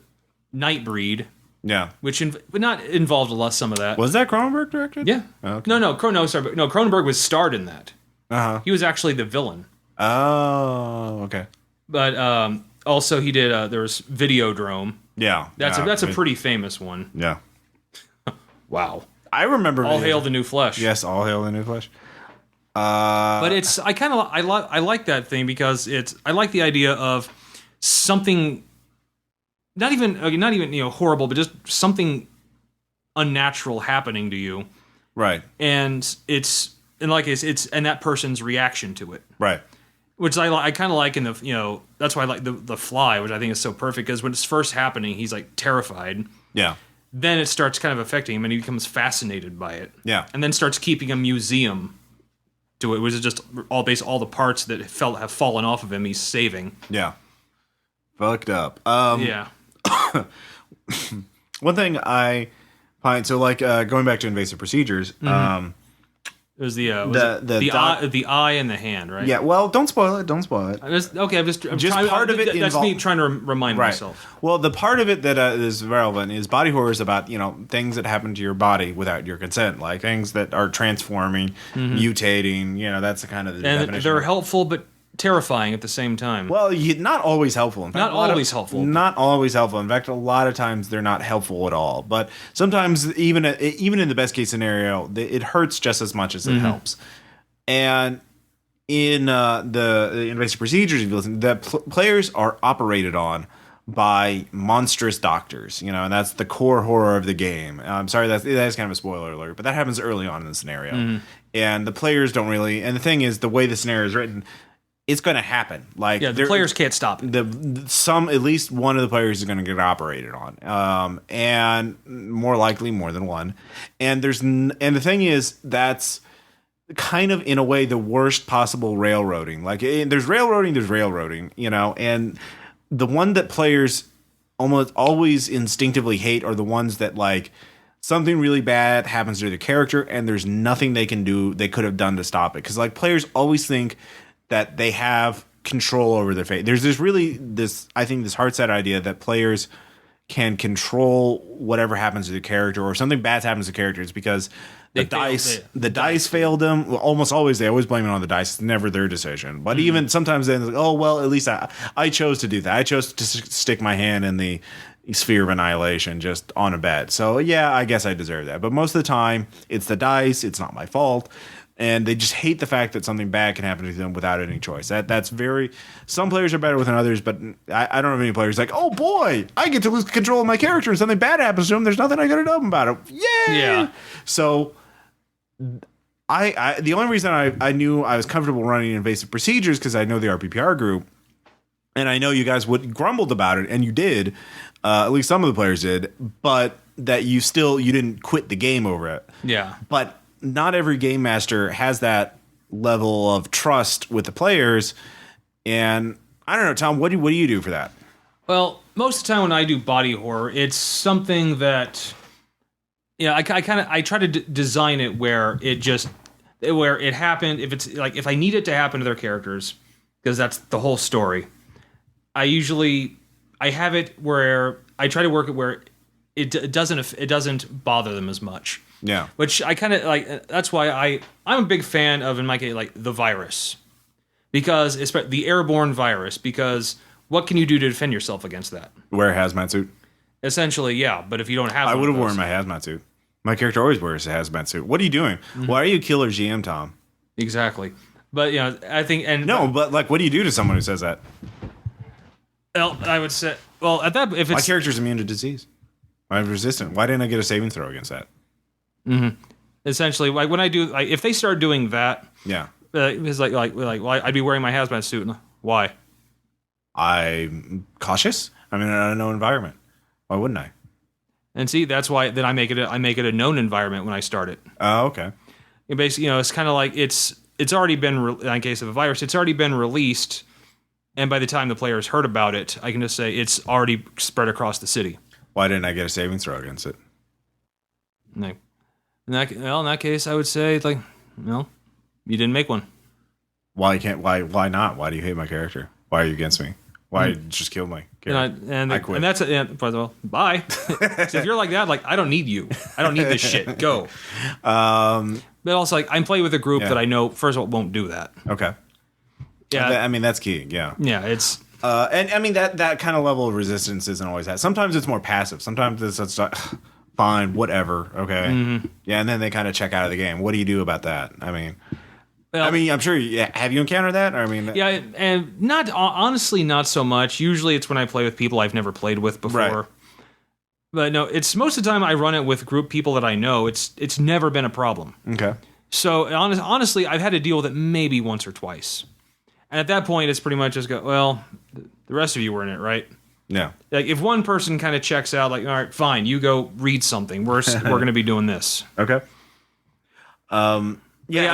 Nightbreed. Yeah, which not involved a lot. Some of that was that Cronenberg directed. Yeah. Oh, okay. No, Cronenberg was starred in that. He was actually the villain. Oh, okay. But also he did. There was Videodrome. Yeah, that's a pretty famous one. Yeah. Wow. I remember. All Hail the New Flesh. Yes, All Hail the New Flesh. But I like that thing because I like the idea of something not even horrible, but just something unnatural happening to you, right? And it's that person's reaction to it, right? Which I kind of like in the that's why I like the Fly, which I think is so perfect because when it's first happening, he's like terrified. Yeah. Then it starts kind of affecting him, and he becomes fascinated by it. Yeah. And then starts keeping a museum to it, which is just all the parts that have fallen off of him. He's saving. Yeah. Fucked up. Yeah. One thing I find going back to Invasive Procedures. It was the eye and the hand, right? Yeah. Well, don't spoil it. Don't spoil it. I'm trying, part of it. That's me trying to remind myself. Well, the part of it that is relevant is body horror is about things that happen to your body without your consent, like things that are transforming, mutating. That's the kind of the and definition. They're helpful, but terrifying at the same time. Well, not always helpful. In fact, not always helpful. Not always helpful. In fact, a lot of times they're not helpful at all. But sometimes, even in the best case scenario, it hurts just as much as it helps. And in the invasive procedures, if you listen, that players are operated on by monstrous doctors, and that's the core horror of the game. I'm sorry, that is kind of a spoiler alert, but that happens early on in the scenario, and the players don't really. And the thing is, the way the scenario is written, it's going to happen. Like, the players can't stop it. At least one of the players is going to get operated on, and more likely more than one. And the thing is, that's kind of in a way the worst possible railroading. Like, there's railroading, and the one that players almost always instinctively hate are the ones that, like, something really bad happens to their character and there's nothing they could have done to stop it. Because, like, players always think that they have control over their fate. There's this hard set idea that players can control whatever happens to the character, or something bad happens to characters because the dice failed them. Well, almost always, they always blame it on the dice. It's never their decision. But even sometimes then, oh, well, at least I chose to do that. I chose to stick my hand in the sphere of annihilation just on a bet. So, yeah, I guess I deserve that. But most of the time, it's the dice. It's not my fault. And they just hate the fact that something bad can happen to them without any choice. That's very. Some players are better than others, but I don't have any players like, oh boy, I get to lose control of my character and something bad happens to him. There's nothing I could have done about it. Yay! Yeah. So, the only reason I knew I was comfortable running Invasive Procedures because I know the RPPR group, and I know you guys grumbled about it, and you did. At least some of the players did, but that you didn't quit the game over it. Yeah. But not every game master has that level of trust with the players, and I don't know, Tom. What do you do for that? Well, most of the time when I do body horror, it's something that, I try to design it where it happened. If it's like, if I need it to happen to their characters, because that's the whole story, I have it where I try to work it where it doesn't bother them as much. Yeah. Which I kind of like. That's why I'm a big fan of, in my case, like the virus, because it's the airborne virus. Because what can you do to defend yourself against that? Wear a hazmat suit. Essentially, yeah. But if you don't have, I would have worn my hazmat suit. My character always wears a hazmat suit. What are you doing? Mm-hmm. Why are you killer GM, Tom? Exactly. But I think but like, what do you do to someone who says that? Well, I would say, at that, if it's my character's immune to disease, I'm resistant. Why didn't I get a saving throw against that? Mm-hmm. Essentially, like when I do, like if they start doing that, yeah, it's like why I'd be wearing my hazmat suit. Why? I'm cautious. I'm in an unknown environment. Why wouldn't I? And see, that's why then I make it a known environment when I start it. Oh, okay. Basically, it's kind of like it's already been in case of a virus, it's already been released, and by the time the players heard about it, I can just say it's already spread across the city. Why didn't I get a saving throw against it? No. In that case, I would say you didn't make one. Why not? Why do you hate my character? Why are you against me? Why just kill my character? I quit. And that's bye. So if you're like that, I don't need you. I don't need this shit. Go. But also, I'm playing with a group that I know first of all won't do that. Okay. Yeah. I mean that's key. Yeah. Yeah. It's. And I mean that kind of level of resistance isn't always that. Sometimes it's more passive. Sometimes it's like, fine, whatever, okay. Mm-hmm. Yeah, and then they kind of check out of the game. What do you do about that? I mean, I'm sure. Have you encountered that? Yeah, and honestly, not so much. Usually, it's when I play with people I've never played with before. Right. But no, it's most of the time I run it with group people that I know. It's never been a problem. Okay. So honestly, I've had to deal with it maybe once or twice, and at that point, it's pretty much just go. Well, the rest of you were in it, right? Yeah. Like if one person kind of checks out, all right, fine, you go read something. We're going to be doing this. Okay. I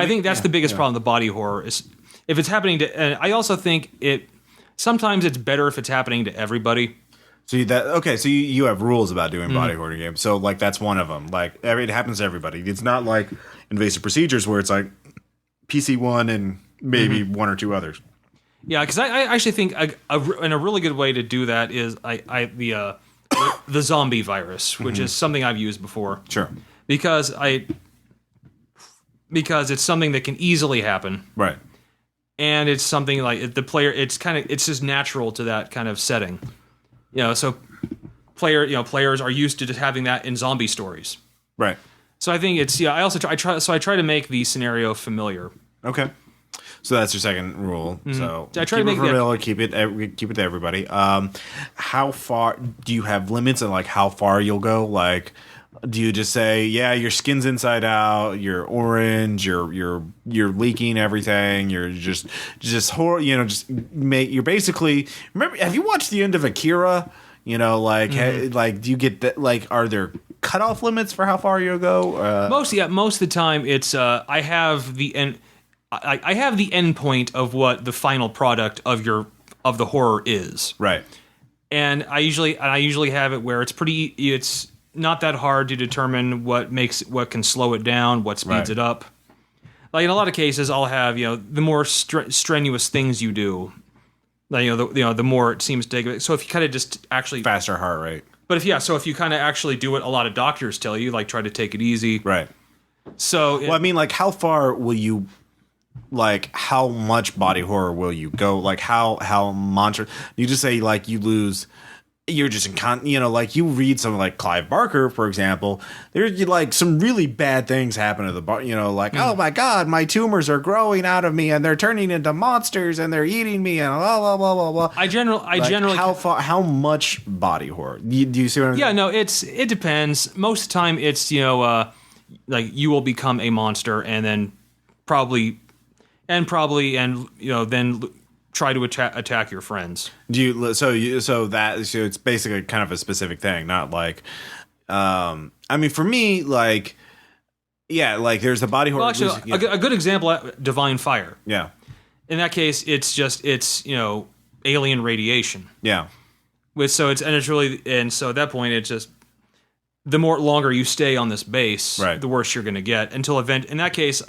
think that's the biggest problem with the body horror is if it's happening to. And I also think sometimes it's better if it's happening to everybody. So you have rules about doing body horror games. So like that's one of them. Like it happens to everybody. It's not like Invasive Procedures where it's like PC1 and maybe one or two others. Yeah, because I actually think a really good way to do that is the zombie virus, which is something I've used before. Sure. Because it's something that can easily happen. Right. And it's something like the player. It's just natural to that kind of setting. So players are used to just having that in zombie stories. Right. So I think it's I try to make the scenario familiar. Okay. So that's your second rule. So I try to make vanilla, keep it to everybody. How far do you have limits on like how far you'll go? Like, do you just say, yeah, your skin's inside out, you're orange, you're leaking everything, you're just you're basically, remember, have you watched the end of Akira? You know, like do you get that? Like, are there cutoff limits for how far you'll go? Most of the time, it's I have the end. I have the end point of what the final product of the horror is. Right. And I usually have it where it's not that hard to determine what can slow it down, what speeds it up. Like in a lot of cases, I'll have the more strenuous things you do, the more it seems to take. So if you kind of just actually faster heart rate. But if you kind of actually do what a lot of doctors tell you, like try to take it easy. Right. So I mean, like, how far will you? Like, how much body horror will you go? Like, how monster? You just say like you lose. You're just like you read something like Clive Barker, for example. There's like some really bad things happen to the like oh my god, my tumors are growing out of me and they're turning into monsters and they're eating me and blah blah blah blah blah. I generally how much body horror? Do you see what I'm saying? Yeah, no, it depends. Most of the time, it's like you will become a monster and then probably then try to attack your friends. So it's basically kind of a specific thing, not like I mean, for me, like, yeah, like there's the body horror. Well, actually, a good example, Divine Fire. Yeah. In that case, it's alien radiation. Yeah. So at that point, it's just the longer you stay on this base, the worse you're going to get until in that case,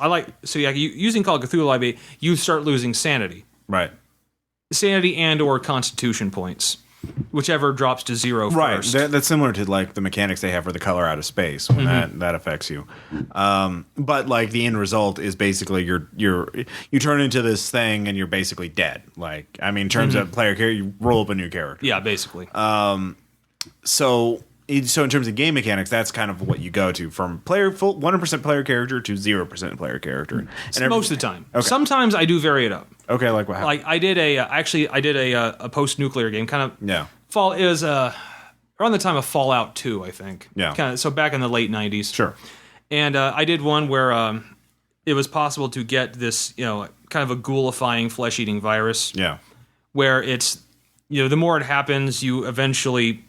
using Call of Cthulhu, you start losing sanity. Right. Sanity and or constitution points, whichever drops to 0 first. Right. That's similar to like the mechanics they have for the color out of space when that affects you. But like the end result is basically you turn into this thing and you're basically dead. Like, I mean, in terms of player character, you roll up a new character. Yeah, basically. So in terms of game mechanics, that's kind of what you go to, from 100% player character to 0% player character. And most of the time. Okay. Sometimes I do vary it up. Okay, like what happened? Like I did a post-nuclear game, kind of. Yeah. It was around the time of Fallout 2, I think. Yeah. Kind of, so back in the late 90s. Sure. And I did one where it was possible to get this, kind of a ghoulifying, flesh-eating virus. Yeah. Where it's, the more it happens, you eventually,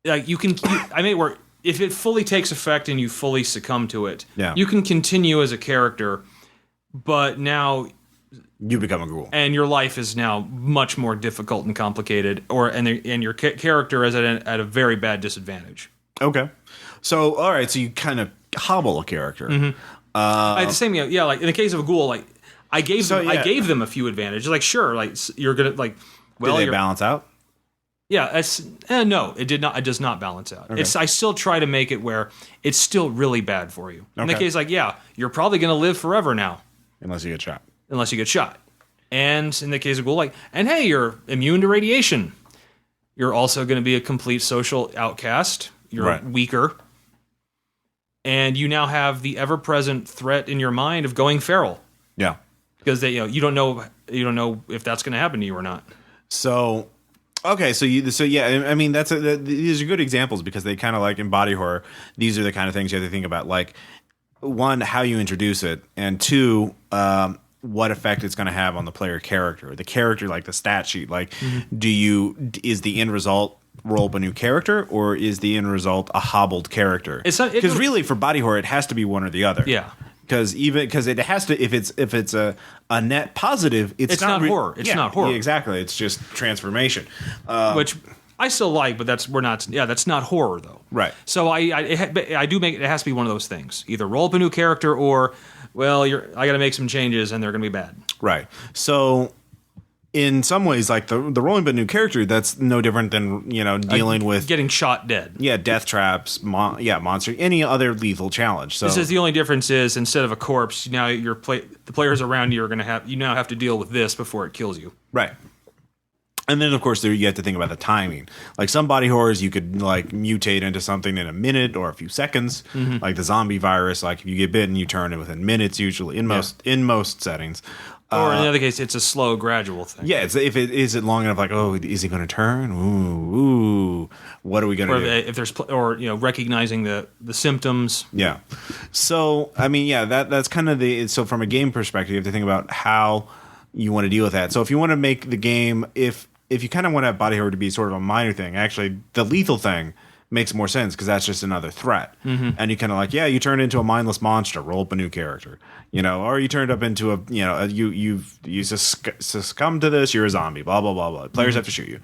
like where if it fully takes effect and you fully succumb to it, you can continue as a character, but now you become a ghoul, and your life is now much more difficult and complicated, and your character is at a very bad disadvantage. Okay, so all right, so you kind of hobble a character. The same, like in the case of a ghoul, like I gave them a few advantages. Like sure, like you're gonna like. Well, did they balance out? Yeah, no, it did not. It does not balance out. Okay. I still try to make it where it's still really bad for you. In the case, like, you're probably going to live forever now, unless you get shot. And in the case of ghoul, like, and hey, you're immune to radiation. You're also going to be a complete social outcast. You're weaker, and you now have the ever-present threat in your mind of going feral. Yeah, because you don't know if that's going to happen to you or not. So. Okay, I mean these are good examples because they kind of like in body horror. These are the kind of things you have to think about, like one, how you introduce it, and two, what effect it's going to have on the player character. The character, like the stat sheet, like is the end result roll up a new character, or is the end result a hobbled character? Because really for body horror, it has to be one or the other. Yeah. Because it has to, if it's a net positive, it's not horror. It's not horror. Yeah, exactly. It's just transformation, which I still like, but that's not horror though. Right. So I do make it has to be one of those things. Either roll up a new character, or I got to make some changes and they're going to be bad. Right. So in some ways, like the rolling but new character, that's no different than dealing with getting shot dead. Yeah, death traps, monster, any other lethal challenge. So this is the only difference is instead of a corpse, now the players around you are going to have to deal with this before it kills you. Right. And then, of course, there you have to think about the timing. Like some body horrors, you could like mutate into something in a minute or a few seconds. Like the zombie virus, like if you get bitten, you turn it within minutes usually in most settings. Or in the other case, it's a slow, gradual thing. Yeah, if it is it long enough, like, oh, is he going to turn? Ooh, what are we going to do? If there's recognizing the symptoms. Yeah. So I mean, yeah, that's kind of so from a game perspective, you have to think about how you want to deal with that. So if you want to make the game, if you kind of want to have body horror to be sort of a minor thing, actually the lethal thing makes more sense because that's just another threat. And you kind of like, yeah, you turn into a mindless monster, roll up a new character, or you turned up into you succumb to this, you're a zombie, blah blah blah blah. Players have to shoot you.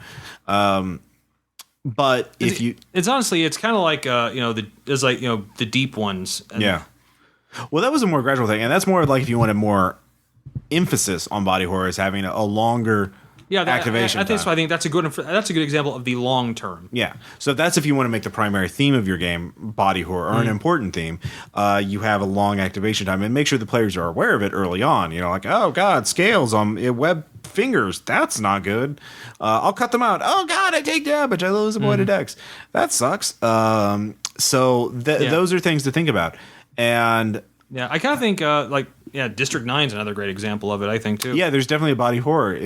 But it's honestly, it's kind of like the deep ones. Yeah. Well, that was a more gradual thing, and that's more like if you wanted more emphasis on body horror as having a longer. Yeah, activation. I think that's a good example of the long term. Yeah, so that's if you want to make the primary theme of your game body horror or an important theme. You have a long activation time and make sure the players are aware of it early on. Like, oh god, scales on web fingers. That's not good. I'll cut them out. Oh god, I take damage. I lose a point of dex. That sucks. Those are things to think about. And yeah, I kind of think District 9 is another great example of it, I think, too. Yeah, there's definitely a body horror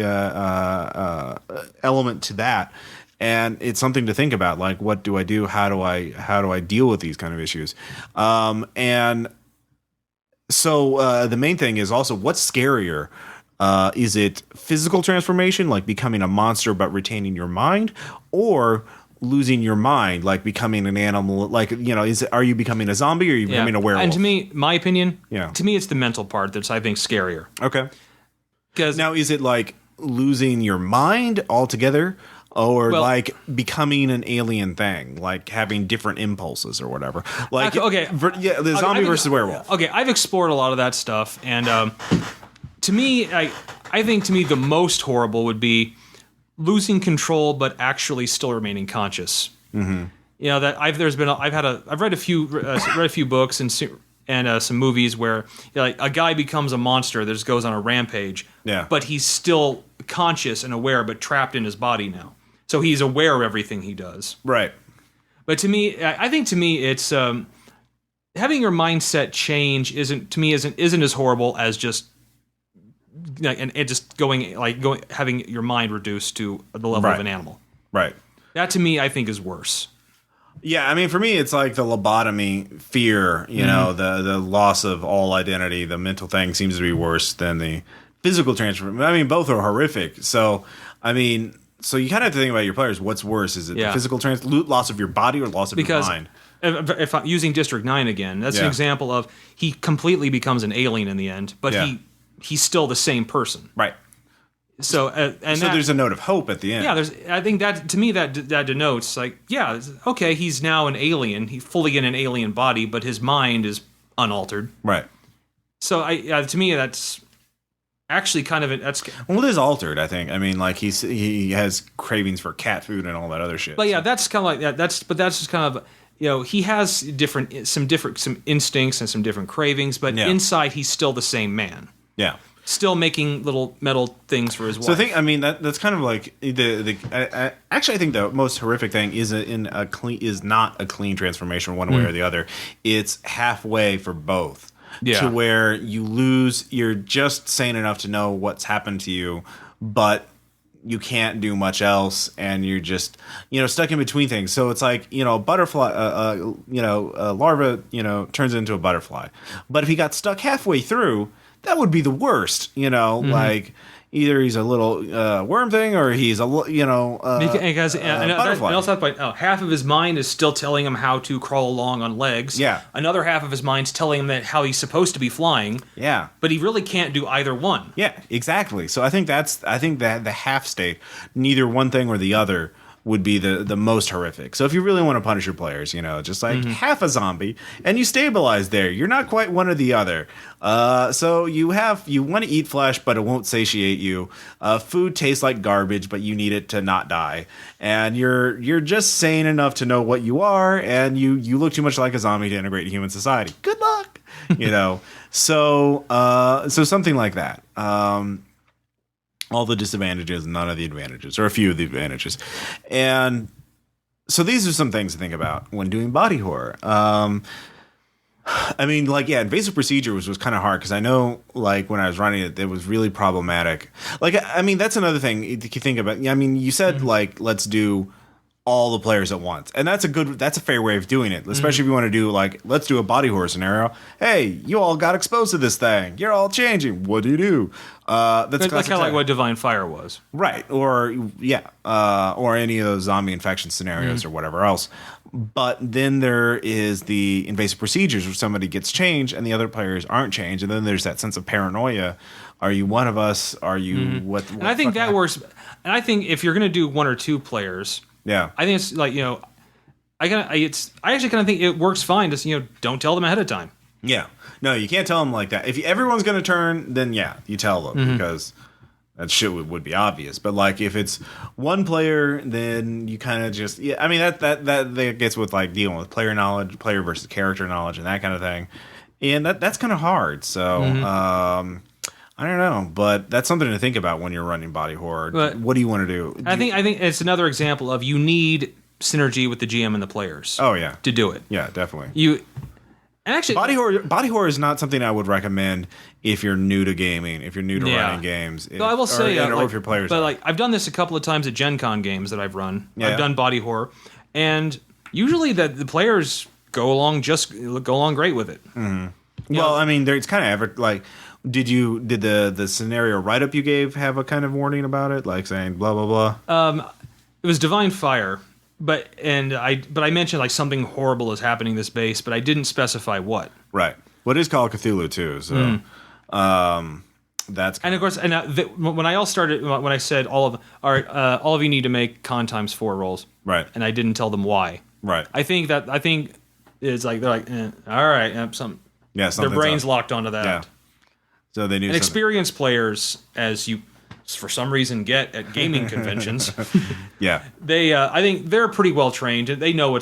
element to that. And it's something to think about. Like, what do I do? How do I deal with these kind of issues? And so the main thing is also what's scarier? Is it physical transformation, like becoming a monster but retaining your mind? Or losing your mind, like becoming an animal, like are you becoming a zombie or are you becoming a werewolf? And to me, my opinion, to me it's the mental part that's I think scarier. Okay. Because now is it like losing your mind altogether, or like becoming an alien thing, like having different impulses or whatever? Like the zombie versus werewolf. Okay, I've explored a lot of that stuff, and to me, I think the most horrible would be losing control, but actually still remaining conscious. That I've read a few books and some movies where a guy becomes a monster that just goes on a rampage. Yeah. But he's still conscious and aware, but trapped in his body now. So he's aware of everything he does. Right. But to me, I think it's having your mindset change isn't as horrible as just. And just having your mind reduced to the level of an animal. Right. That to me, I think, is worse. Yeah, I mean, for me, it's like the lobotomy fear, the loss of all identity, the mental thing seems to be worse than the physical transformation. I mean, both are horrific. So, you kind of have to think about your players. What's worse? Is it the physical loss of your body or loss of your mind? If I'm using District 9 again, that's an example of he completely becomes an alien in the end, but he's still the same person. Right. So there's a note of hope at the end. Yeah, I think that to me that denotes okay, he's now an alien, he's fully in an alien body, but his mind is unaltered. Right. So to me that's actually kind of it is altered. I think. I mean, like he has cravings for cat food and all that other shit. But yeah, that's kind of like that. That's just kind of he has some instincts and some different cravings, but inside he's still the same man. Yeah. Still making little metal things for his wife. So that's kind of like actually I think the most horrific thing is not a clean transformation one way or the other. It's halfway for both. Yeah. To where you're just sane enough to know what's happened to you, but you can't do much else, and you're just stuck in between things. So it's like a butterfly, a larva turns into a butterfly, but if he got stuck halfway through, that would be the worst, like either he's a little worm thing or he's a because butterfly. And also half of his mind is still telling him how to crawl along on legs. Yeah. Another half of his mind's telling him how he's supposed to be flying. Yeah. But he really can't do either one. Yeah, exactly. So I think that the half state, neither one thing or the other, would be the most horrific. So if you really want to punish your players, just like half a zombie and you stabilize there. You're not quite one or the other. So you want to eat flesh, but it won't satiate you. Food tastes like garbage, but you need it to not die. And you're just sane enough to know what you are, and you look too much like a zombie to integrate in human society. Good luck. So something like that. all the disadvantages, none of the advantages, or a few of the advantages. And so these are some things to think about when doing body horror. I mean, like, yeah, Invasive Procedures was kind of hard because I know, like, when I was running it, it was really problematic. Like, I mean, that's another thing you think about. I mean, you said, like, let's do all the players at once. And that's a fair way of doing it, especially if you want to do, like, let's do a body horror scenario. Hey, you all got exposed to this thing. You're all changing. What do you do? That's kind of like what Divine Fire was. Right. Or, yeah. Or any of those zombie infection scenarios or whatever else. But then there is the Invasive Procedures where somebody gets changed and the other players aren't changed. And then there's that sense of paranoia. Are you one of us? Are you what? And I think that works. And I think if you're going to do one or two players, yeah, I think it's like, I actually kind of think it works fine. Just, don't tell them ahead of time. Yeah. No, you can't tell them like that. If everyone's going to turn, then yeah, you tell them because that shit would be obvious. But like if it's one player, then you kind of just I mean that gets with like dealing with player knowledge, player versus character knowledge, and that kind of thing, and that's kind of hard. So I don't know, but that's something to think about when you're running body horror. But what do you want to do? I think it's another example of you need synergy with the GM and the players. Oh yeah, to do it. Yeah, definitely. And actually, body horror is not something I would recommend if you're new to gaming, if you're new to running games. I will say, or if your players. But like, I've done this a couple of times at Gen Con games that I've run. Yeah. I've done body horror, and usually the players go along great with it. Mm-hmm. Well, I mean, it's kind of like. Did the scenario write up you gave have a kind of warning about it, like saying blah blah blah? It was Divine Fire. But I mentioned like something horrible is happening in this base, but I didn't specify what. Right. Well, it is called Cthulhu too, so that's. And of course, when I said all of you need to make con times 4 rolls. Right. And I didn't tell them why. Right. I think it's like they're like, all right, their brains locked onto that. Yeah. So they knew. And experienced players, as you for some reason get at gaming conventions. Yeah. I think they're pretty well trained. They know all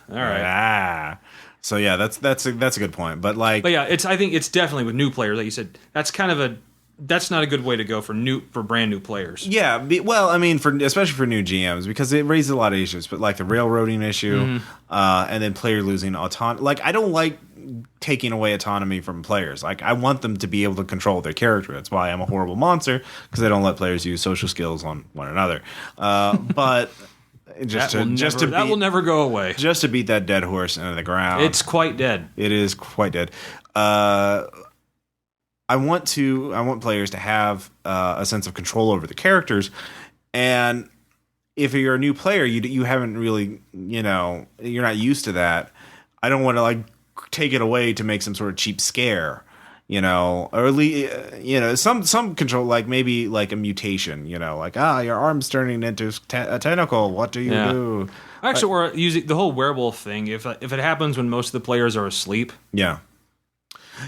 right. So yeah, that's a good point. But yeah, I think it's definitely with new players, like you said, that's not a good way to go for brand new players. Yeah, well, I mean, especially for new GMs, because it raises a lot of issues. But like the railroading issue, and then player losing autonomy. Like I don't like taking away autonomy from players. Like I want them to be able to control their character. That's why I'm a horrible monster, because I don't let players use social skills on one another. But that will never go away. Just to beat that dead horse into the ground. It's quite dead. It is quite dead. I want players to have a sense of control over the characters, and if you're a new player, you haven't really, you're not used to that. I don't want to like take it away to make some sort of cheap scare, or at least, some control, like maybe like a mutation, like, your arm's turning into a tentacle. What do you do? Actually, or using the whole werewolf thing. If it happens when most of the players are asleep. Yeah.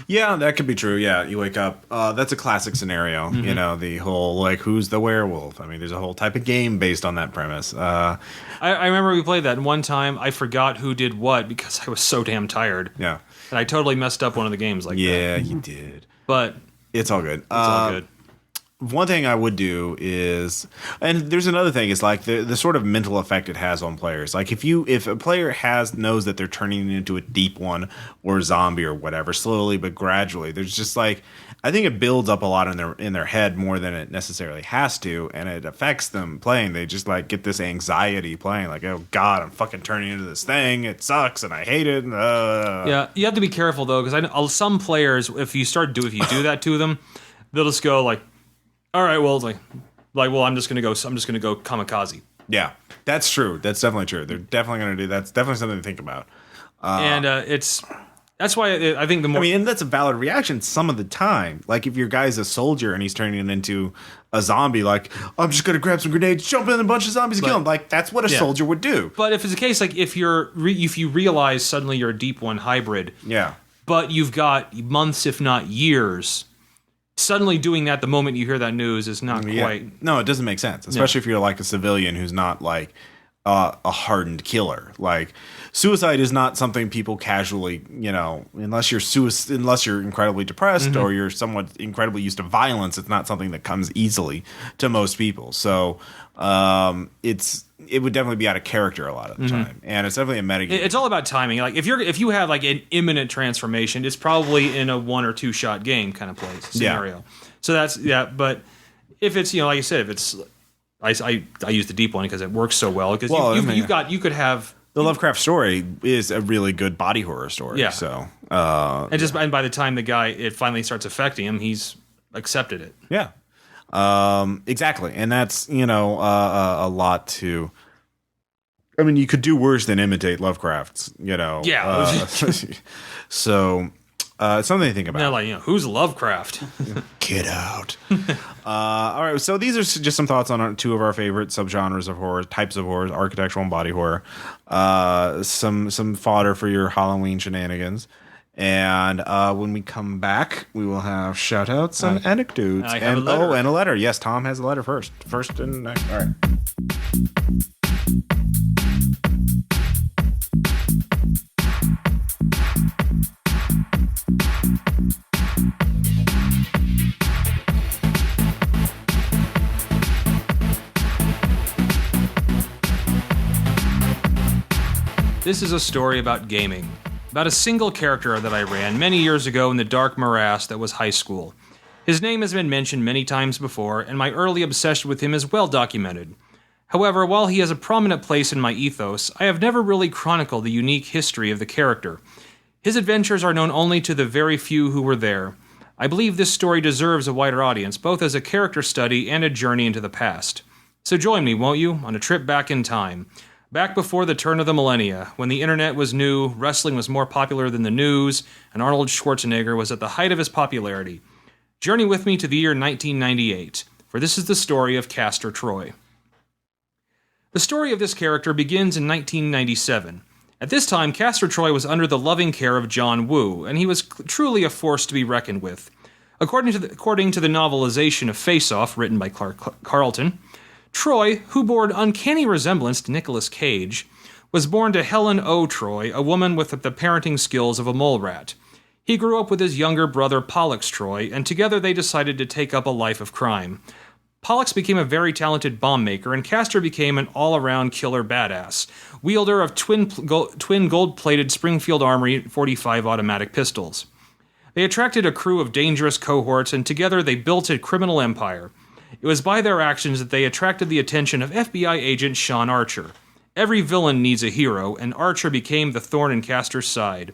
Yeah, that could be true. Yeah, you wake up. That's a classic scenario. The whole, like, who's the werewolf? I mean, there's a whole type of game based on that premise. I remember we played that, and one time I forgot who did what because I was so damn tired. Yeah. And I totally messed up one of the games like that. Yeah, you did. But it's all good. It's all good. One thing I would do is, and there's another thing, is like the sort of mental effect it has on players. Like if a player knows that they're turning into a deep one or zombie or whatever, slowly but gradually, there's just like, I think it builds up a lot in their head more than it necessarily has to, and it affects them playing. They just like get this anxiety playing, like, oh God, I'm fucking turning into this thing. It sucks and I hate it. Yeah, you have to be careful though, because I know some players, if you do that to them, they'll just go like, all right, well, well, I'm just gonna go kamikaze. Yeah, that's true. That's definitely true. They're definitely gonna do that. That's definitely something to think about. And that's why I think the more. I mean, and that's a valid reaction some of the time. Like if your guy's a soldier and he's turning into a zombie, like, I'm just gonna grab some grenades, jump in a bunch of zombies, and kill them. Like that's what a soldier would do. But if it's the case, like if you realize suddenly you're a deep one hybrid, but you've got months, if not years. Suddenly doing that the moment you hear that news is not quite. No, it doesn't make sense, especially if you're like a civilian who's not like a hardened killer. Like, suicide is not something people casually, unless you're incredibly depressed or you're somewhat incredibly used to violence, it's not something that comes easily to most people. So it would definitely be out of character a lot of the time, and it's definitely a metagame. It's all about timing. Like if you have like an imminent transformation, it's probably in a 1 or 2 shot game kind of play scenario. Yeah. So that's But if it's like you said, if it's I use the deep one because it works so well because you could have. The Lovecraft story is a really good body horror story. Yeah. So, and by the time it finally starts affecting him, he's accepted it. Yeah. Exactly. And that's, a lot to. I mean, you could do worse than imitate Lovecraft's, Yeah. So, it's something to think about. Yeah, like, who's Lovecraft? Get out. All right, so these are just some thoughts on 2 of our favorite subgenres of horror, types of horror, architectural and body horror. Some fodder for your Halloween shenanigans. And when we come back, we will have shout-outs and anecdotes. And a letter. Yes, Tom has a letter first. First and next. All right. This is a story about gaming, about a single character that I ran many years ago in the dark morass that was high school. His name has been mentioned many times before, and my early obsession with him is well documented. However, while he has a prominent place in my ethos, I have never really chronicled the unique history of the character. His adventures are known only to the very few who were there. I believe this story deserves a wider audience, both as a character study and a journey into the past. So join me, won't you, on a trip back in time. Back before the turn of the millennia, when the internet was new, wrestling was more popular than the news, and Arnold Schwarzenegger was at the height of his popularity. Journey with me to the year 1998, for this is the story of Castor Troy. The story of this character begins in 1997. At this time, Castor Troy was under the loving care of John Woo, and he was truly a force to be reckoned with. According to the novelization of Face Off, written by Clark Carlton, Troy, who bore an uncanny resemblance to Nicolas Cage, was born to Helen O. Troy, a woman with the parenting skills of a mole rat. He grew up with his younger brother Pollux Troy, and together they decided to take up a life of crime. Pollux became a very talented bomb maker, and Castor became an all-around killer badass, wielder of twin gold-plated Springfield Armory .45 automatic pistols. They attracted a crew of dangerous cohorts, and together they built a criminal empire. It was by their actions that they attracted the attention of FBI agent Sean Archer. Every villain needs a hero, and Archer became the thorn in Castor's side.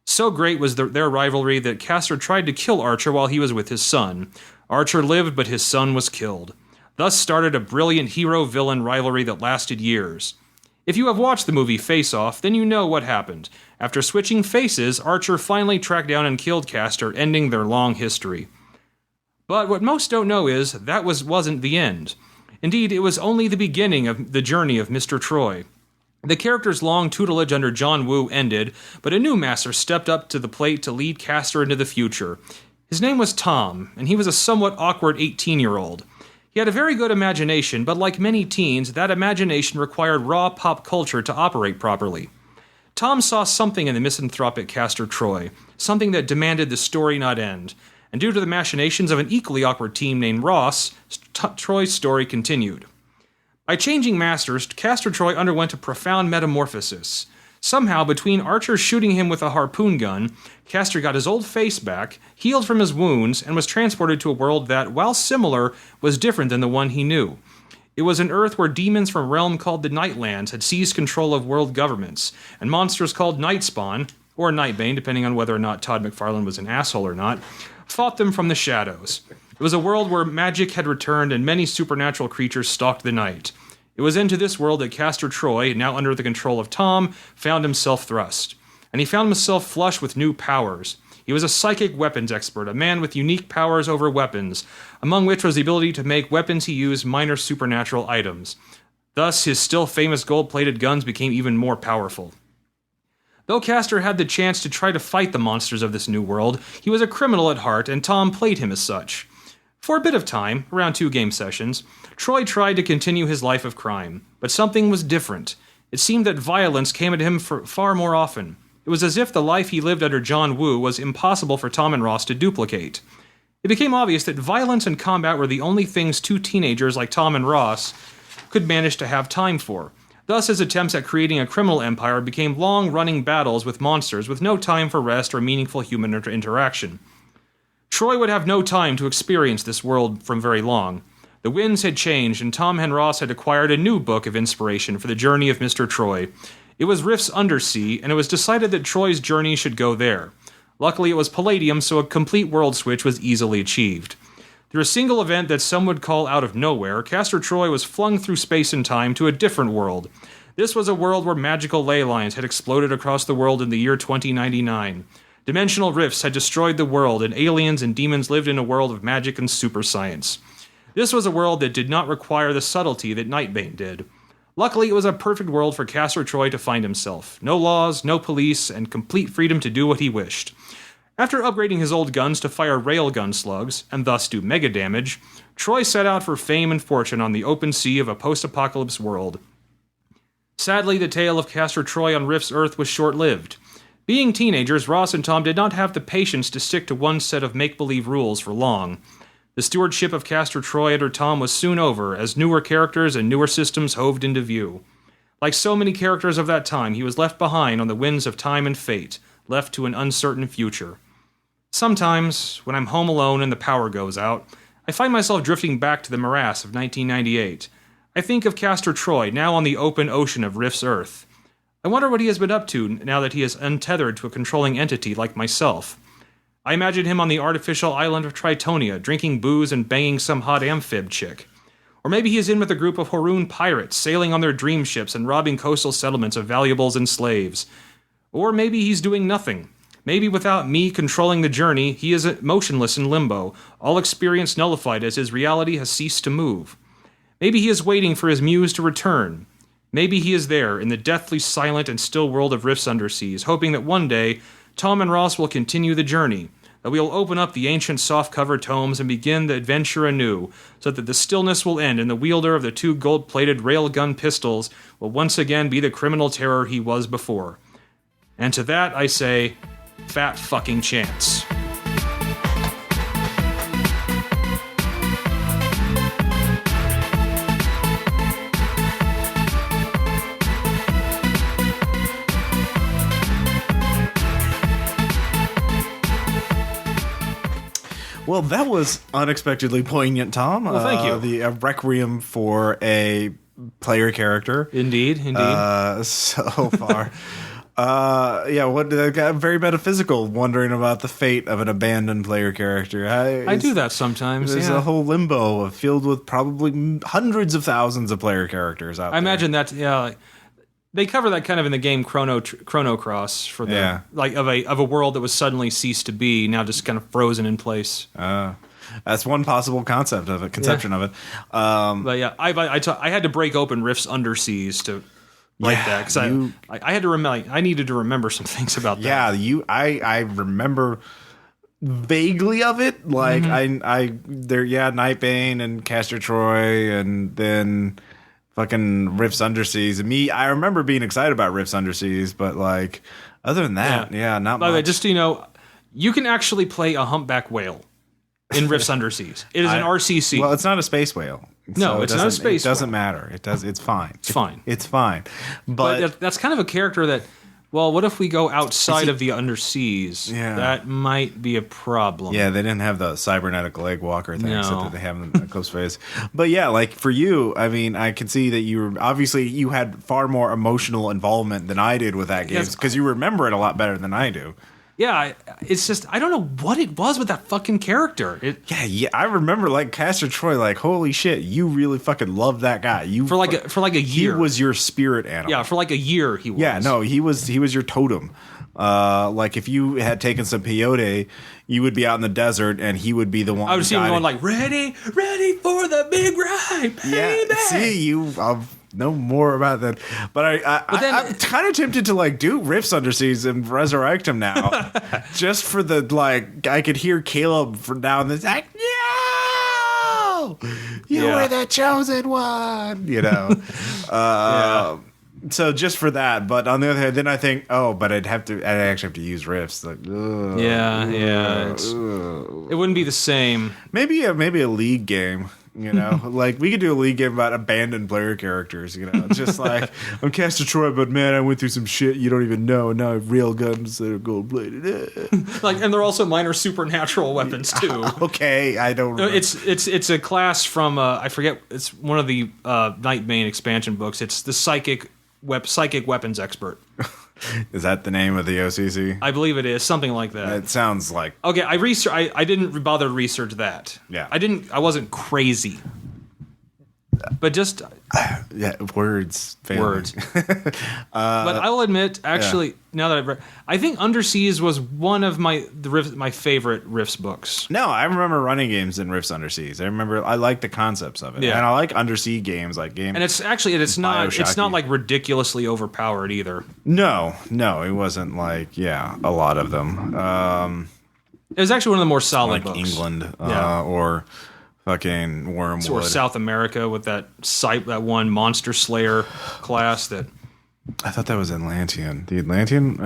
So great was their rivalry that Castor tried to kill Archer while he was with his son. Archer lived, but his son was killed. Thus started a brilliant hero-villain rivalry that lasted years. If you have watched the movie Face Off, then you know what happened. After switching faces, Archer finally tracked down and killed Castor, ending their long history. But what most don't know is that wasn't the end. Indeed, it was only the beginning of the journey of Mr. Troy. The character's long tutelage under John Woo ended, but a new master stepped up to the plate to lead Castor into the future. His name was Tom, and he was a somewhat awkward 18-year-old. He had a very good imagination, but like many teens, that imagination required raw pop culture to operate properly. Tom saw something in the misanthropic Castor Troy, something that demanded the story not end. And due to the machinations of an equally awkward team named Ross, Troy's story continued. By changing masters, Castor Troy underwent a profound metamorphosis. Somehow, between Archer shooting him with a harpoon gun, Castor got his old face back, healed from his wounds, and was transported to a world that, while similar, was different than the one he knew. It was an Earth where demons from a realm called the Nightlands had seized control of world governments, and monsters called Nightspawn, or Nightbane, depending on whether or not Todd McFarlane was an asshole or not, fought them from the shadows. It was a world where magic had returned and many supernatural creatures stalked the night. It was into this world that Castor Troy, now under the control of Tom, found himself thrust. And he found himself flush with new powers. He was a psychic weapons expert, a man with unique powers over weapons, among which was the ability to make weapons he used minor supernatural items. Thus, his still famous gold-plated guns became even more powerful. Though Castor had the chance to try to fight the monsters of this new world, he was a criminal at heart, and Tom played him as such. For a bit of time, around 2 game sessions, Troy tried to continue his life of crime, but something was different. It seemed that violence came at him far more often. It was as if the life he lived under John Woo was impossible for Tom and Ross to duplicate. It became obvious that violence and combat were the only things 2 teenagers like Tom and Ross could manage to have time for. Thus, his attempts at creating a criminal empire became long-running battles with monsters with no time for rest or meaningful human interaction. Troy would have no time to experience this world from very long. The winds had changed, and Tom and Ross had acquired a new book of inspiration for the journey of Mr. Troy. It was Rift's Undersea, and it was decided that Troy's journey should go there. Luckily, it was Palladium, so a complete world switch was easily achieved. Through a single event that some would call out of nowhere, Castor Troy was flung through space and time to a different world. This was a world where magical ley lines had exploded across the world in the year 2099. Dimensional rifts had destroyed the world, and aliens and demons lived in a world of magic and super science. This was a world that did not require the subtlety that Nightbane did. Luckily, it was a perfect world for Castor Troy to find himself. No laws, no police, and complete freedom to do what he wished. After upgrading his old guns to fire railgun slugs, and thus do mega damage, Troy set out for fame and fortune on the open sea of a post-apocalypse world. Sadly, the tale of Castor Troy on Rift's Earth was short-lived. Being teenagers, Ross and Tom did not have the patience to stick to one set of make-believe rules for long. The stewardship of Castor Troy under Tom was soon over, as newer characters and newer systems hoved into view. Like so many characters of that time, he was left behind on the winds of time and fate, left to an uncertain future. Sometimes, when I'm home alone and the power goes out, I find myself drifting back to the morass of 1998. I think of Castor Troy, now on the open ocean of Rift's Earth. I wonder what he has been up to now that he is untethered to a controlling entity like myself. I imagine him on the artificial island of Tritonia, drinking booze and banging some hot amphib chick. Or maybe he is in with a group of Haroon pirates, sailing on their dream ships and robbing coastal settlements of valuables and slaves. Or maybe he's doing nothing. Maybe without me controlling the journey, he is motionless in limbo, all experience nullified as his reality has ceased to move. Maybe he is waiting for his muse to return. Maybe he is there, in the deathly silent and still world of Rift's Underseas, hoping that one day, Tom and Ross will continue the journey, that we will open up the ancient soft-cover tomes and begin the adventure anew, so that the stillness will end and the wielder of the 2 gold-plated railgun pistols will once again be the criminal terror he was before. And to that I say, fat fucking chance. Well, that was unexpectedly poignant, Tom. Well, thank you. The requiem for a player character. Indeed. So far. Got very metaphysical, wondering about the fate of an abandoned player character. I do that sometimes. There's a whole limbo filled with probably hundreds of thousands of player characters out there. I imagine that. Yeah, they cover that kind of in the game Chrono Cross for the of a world that was suddenly ceased to be, now just kind of frozen in place. That's one possible conception of it. But yeah, I had to break open Rift's Underseas to. That because I had to remember. I needed to remember some things about that. Yeah, I remember vaguely of it. Like Nightbane and Castor Troy, and then fucking Rift's Underseas. And I remember being excited about Rift's Underseas, but like other than that, not much. By the way, just so you know, you can actually play a humpback whale in Rift's Underseas. It is an RCC. Well, it's not a space whale. No, so it's not a space. It doesn't matter. It's fine. It's fine. It's fine. But that's kind of a character that. Well, what if we go outside of the underseas? Yeah. That might be a problem. Yeah, they didn't have the cybernetic leg walker thing that they have in the close phase. But yeah, like for you, I mean, I can see that you had far more emotional involvement than I did with that game because you remember it a lot better than I do. Yeah, it's just I don't know what it was with that fucking character. I remember like Castor Troy, like holy shit, you really fucking loved that guy. For like a year, he was your spirit animal. Yeah, for like a year he was. Yeah, no, he was your totem. Like if you had taken some peyote, you would be out in the desert, and he would be the one. I would see him going like, ready for the big ride, baby. Yeah, see you. Know more about that, but I'm kind of tempted to like do Rift's Underseas and resurrect him now, just for the like. I could hear Caleb from down the like, You were the chosen one. You know. So just for that, but on the other hand, then I think, but I'd actually have to use riffs. Like, it wouldn't be the same. Maybe a league game. You know, like we could do a league game about abandoned player characters. You know, just like I'm Castor Troy, but man, I went through some shit you don't even know. And now I have real guns that are gold bladed. Like, and they're also minor supernatural weapons too. Okay, I don't. No, it's a class from I forget. It's one of the Nightbane expansion books. It's the psychic weapons expert. Is that the name of the OCC? I believe it is something like that. It sounds like okay. I didn't bother to research that. Yeah, I wasn't crazy, but just words. But I will admit, actually, now that I've read, I think Underseas was one of my favorite Rifts books. No, I remember running games in Rifts Underseas. I like the concepts of it, and I like undersea games, like games. And it's not like ridiculously overpowered either. No, it wasn't like a lot of them. It was actually one of the more solid like books. England or fucking Wormwood or South America with that one Monster Slayer class that. I thought that was Atlantean. The Atlantean?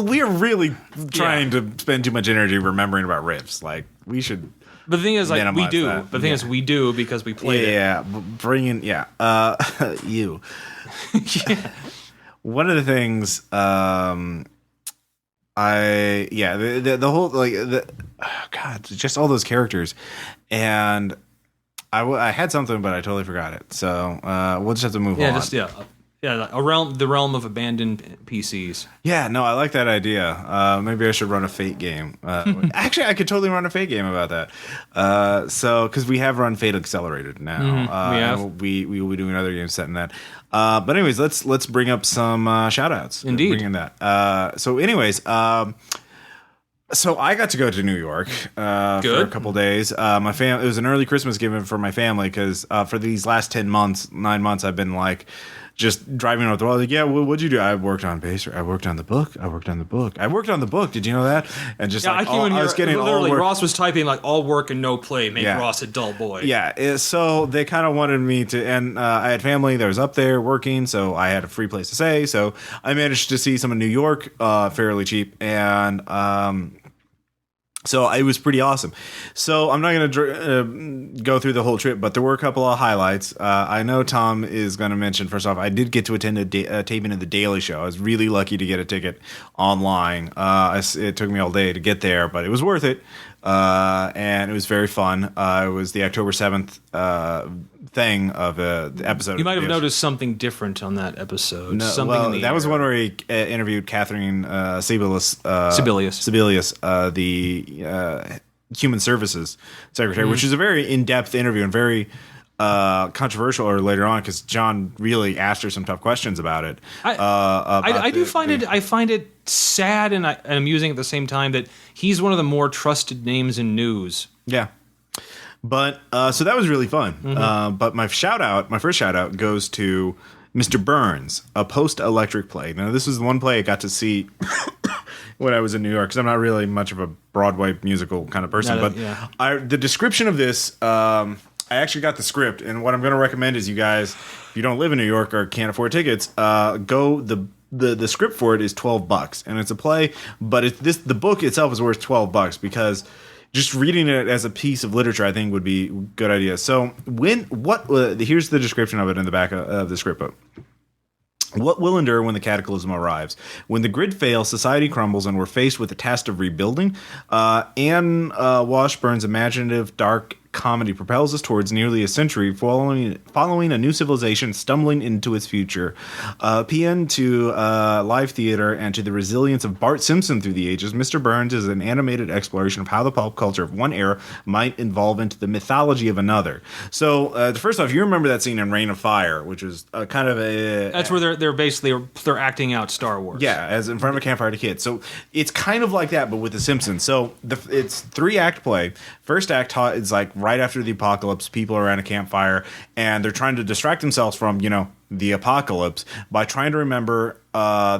We are really trying to spend too much energy remembering about riffs. Like we should. But the thing is, like we do. That. But the thing is, we do because we played it. Yeah, bring in. Yeah, you. One of the things. The whole God, just all those characters, and I had something, but I totally forgot it. So we'll just have to move on. The realm of abandoned PCs. Yeah, no, I like that idea. Maybe I should run a Fate game. Actually, I could totally run a Fate game about that. Because we have run Fate Accelerated now. We have. We will be doing another game set in that. But anyways, let's bring up some shout outs. Indeed. Bring in that. So anyways, so I got to go to New York for a couple days. My it was an early Christmas gift for my family because for these last 9 months, I've been like just driving around the world. Like, what'd you do? I worked on Pacer. I worked on the book. I worked on the book. Did you know that? And just I was getting literally Ross was typing like all work and no play. Make Ross a dull boy. Yeah. So they kind of wanted me to, and I had family that was up there working, so I had a free place to stay. So I managed to see some of New York fairly cheap, and so it was pretty awesome. So I'm not going to go through the whole trip, but there were a couple of highlights. I know Tom is going to mention, first off, I did get to attend a taping of The Daily Show. I was really lucky to get a ticket online. It took me all day to get there, but it was worth it. And it was very fun. It was the October 7th thing of the episode. You might have noticed something different on that episode. That was one where he interviewed Catherine Sebelius, the Human Services Secretary, which is a very in-depth interview and very controversial later on because John really asked her some tough questions about it. I find it sad and amusing at the same time that he's one of the more trusted names in news. Yeah. But so that was really fun. Mm-hmm. But my first shout out goes to Mr. Burns, A Post-Electric Play. Now, this is the one play I got to see when I was in New York, because I'm not really much of a Broadway musical kind of person. The description of this, I actually got the script, and what I'm going to recommend is you guys, if you don't live in New York or can't afford tickets, go the script for it is $12, and it's a play, but the book itself is worth $12 because just reading it as a piece of literature, I think, would be a good idea. So here's the description of it in the back of the script book. What will endure when the cataclysm arrives? When the grid fails, society crumbles, and we're faced with the task of rebuilding. Anne Washburn's imaginative, dark comedy propels us towards nearly a century following a new civilization stumbling into its future. PN to live theater and to the resilience of Bart Simpson through the ages, Mr. Burns is an animated exploration of how the pop culture of one era might evolve into the mythology of another. So, first off, you remember that scene in Reign of Fire, which is kind of a... That's where they're acting out Star Wars. Yeah, as in front of a campfire to kids. So, it's kind of like that, but with The Simpsons. So, it's 3-act play. First act is like right after the apocalypse, people are around a campfire and they're trying to distract themselves from, the apocalypse by trying to remember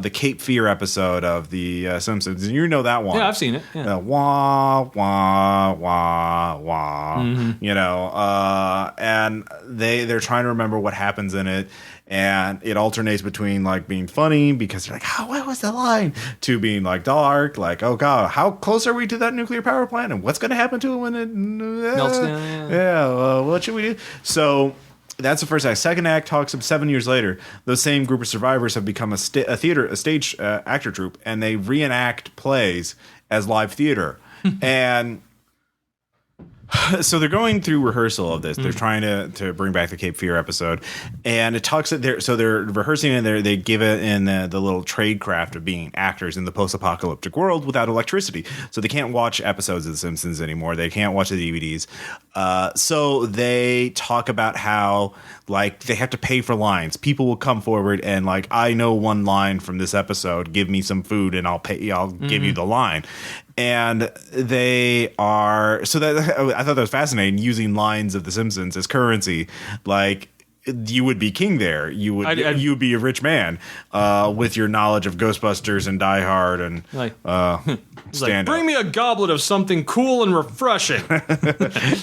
the Cape Fear episode of the Simpsons. And you know that one. Yeah, I've seen it. Yeah. Wah, wah, wah, wah. You know, and they're trying to remember what happens in it. And it alternates between like being funny because they're like, what was the line? To being like dark, like, oh God, how close are we to that nuclear power plant? And what's going to happen to it when it melts down? What should we do? So that's the first act. Second act talks of 7 years later. Those same group of survivors have become a stage actor troupe, and they reenact plays as live theater. And so they're going through rehearsal of this. They're trying to bring back the Cape Fear episode, and it talks that they're rehearsing and they give it in the little trade craft of being actors in the post-apocalyptic world without electricity. So they can't watch episodes of The Simpsons anymore. They can't watch the DVDs. So they talk about how like they have to pay for lines. People will come forward and like, I know one line from this episode. Give me some food and I'll pay. I'll give you the line. And they are so that I thought that was fascinating, using lines of The Simpsons as currency. Like you would be king there. You would be a rich man with your knowledge of Ghostbusters and Die Hard and stand bring me a goblet of something cool and refreshing.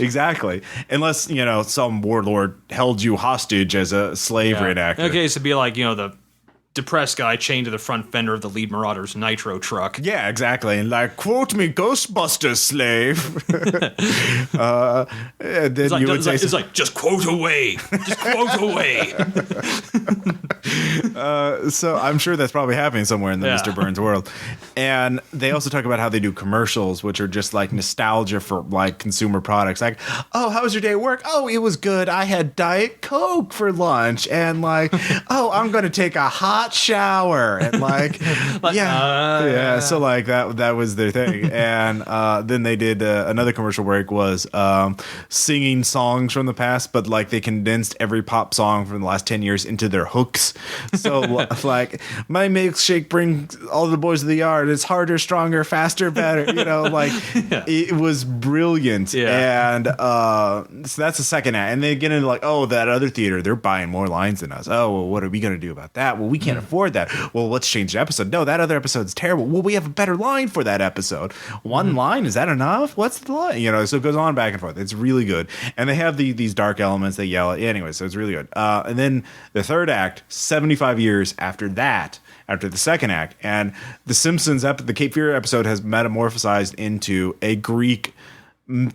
Exactly. Unless some warlord held you hostage as a slave reenactor. Okay, so it'd be like the depressed guy chained to the front fender of the lead Marauder's nitro truck. Yeah, exactly. And like, quote me, Ghostbusters slave. And then you would say, it's like, just quote away. Just quote away. So I'm sure that's probably happening somewhere in the Mr. Burns world. And they also talk about how they do commercials, which are just like nostalgia for like consumer products. Like, oh, how was your day at work? Oh, it was good. I had Diet Coke for lunch. And like, oh, I'm going to take a hot shower. And like, so like that was their thing. And then they did another commercial break was singing songs from the past, but like they condensed every pop song from the last 10 years into their hooks. So like, my milkshake brings all the boys to the yard. It's harder, stronger, faster, better. It was brilliant. Yeah. And so that's the second act. And they get into like, oh, that other theater, they're buying more lines than us. Oh, well, what are we going to do about that? Well, we can't afford that. Well, let's change the episode. No, that other episode's terrible. Well, we have a better line for that episode. One line, is that enough? What's the line? So it goes on back and forth. It's really good. And they have these dark elements. They yell at anyway, so it's really good. And then the third act, 75 years after that, after the second act, and the Simpsons the Cape Fear episode has metamorphosized into a Greek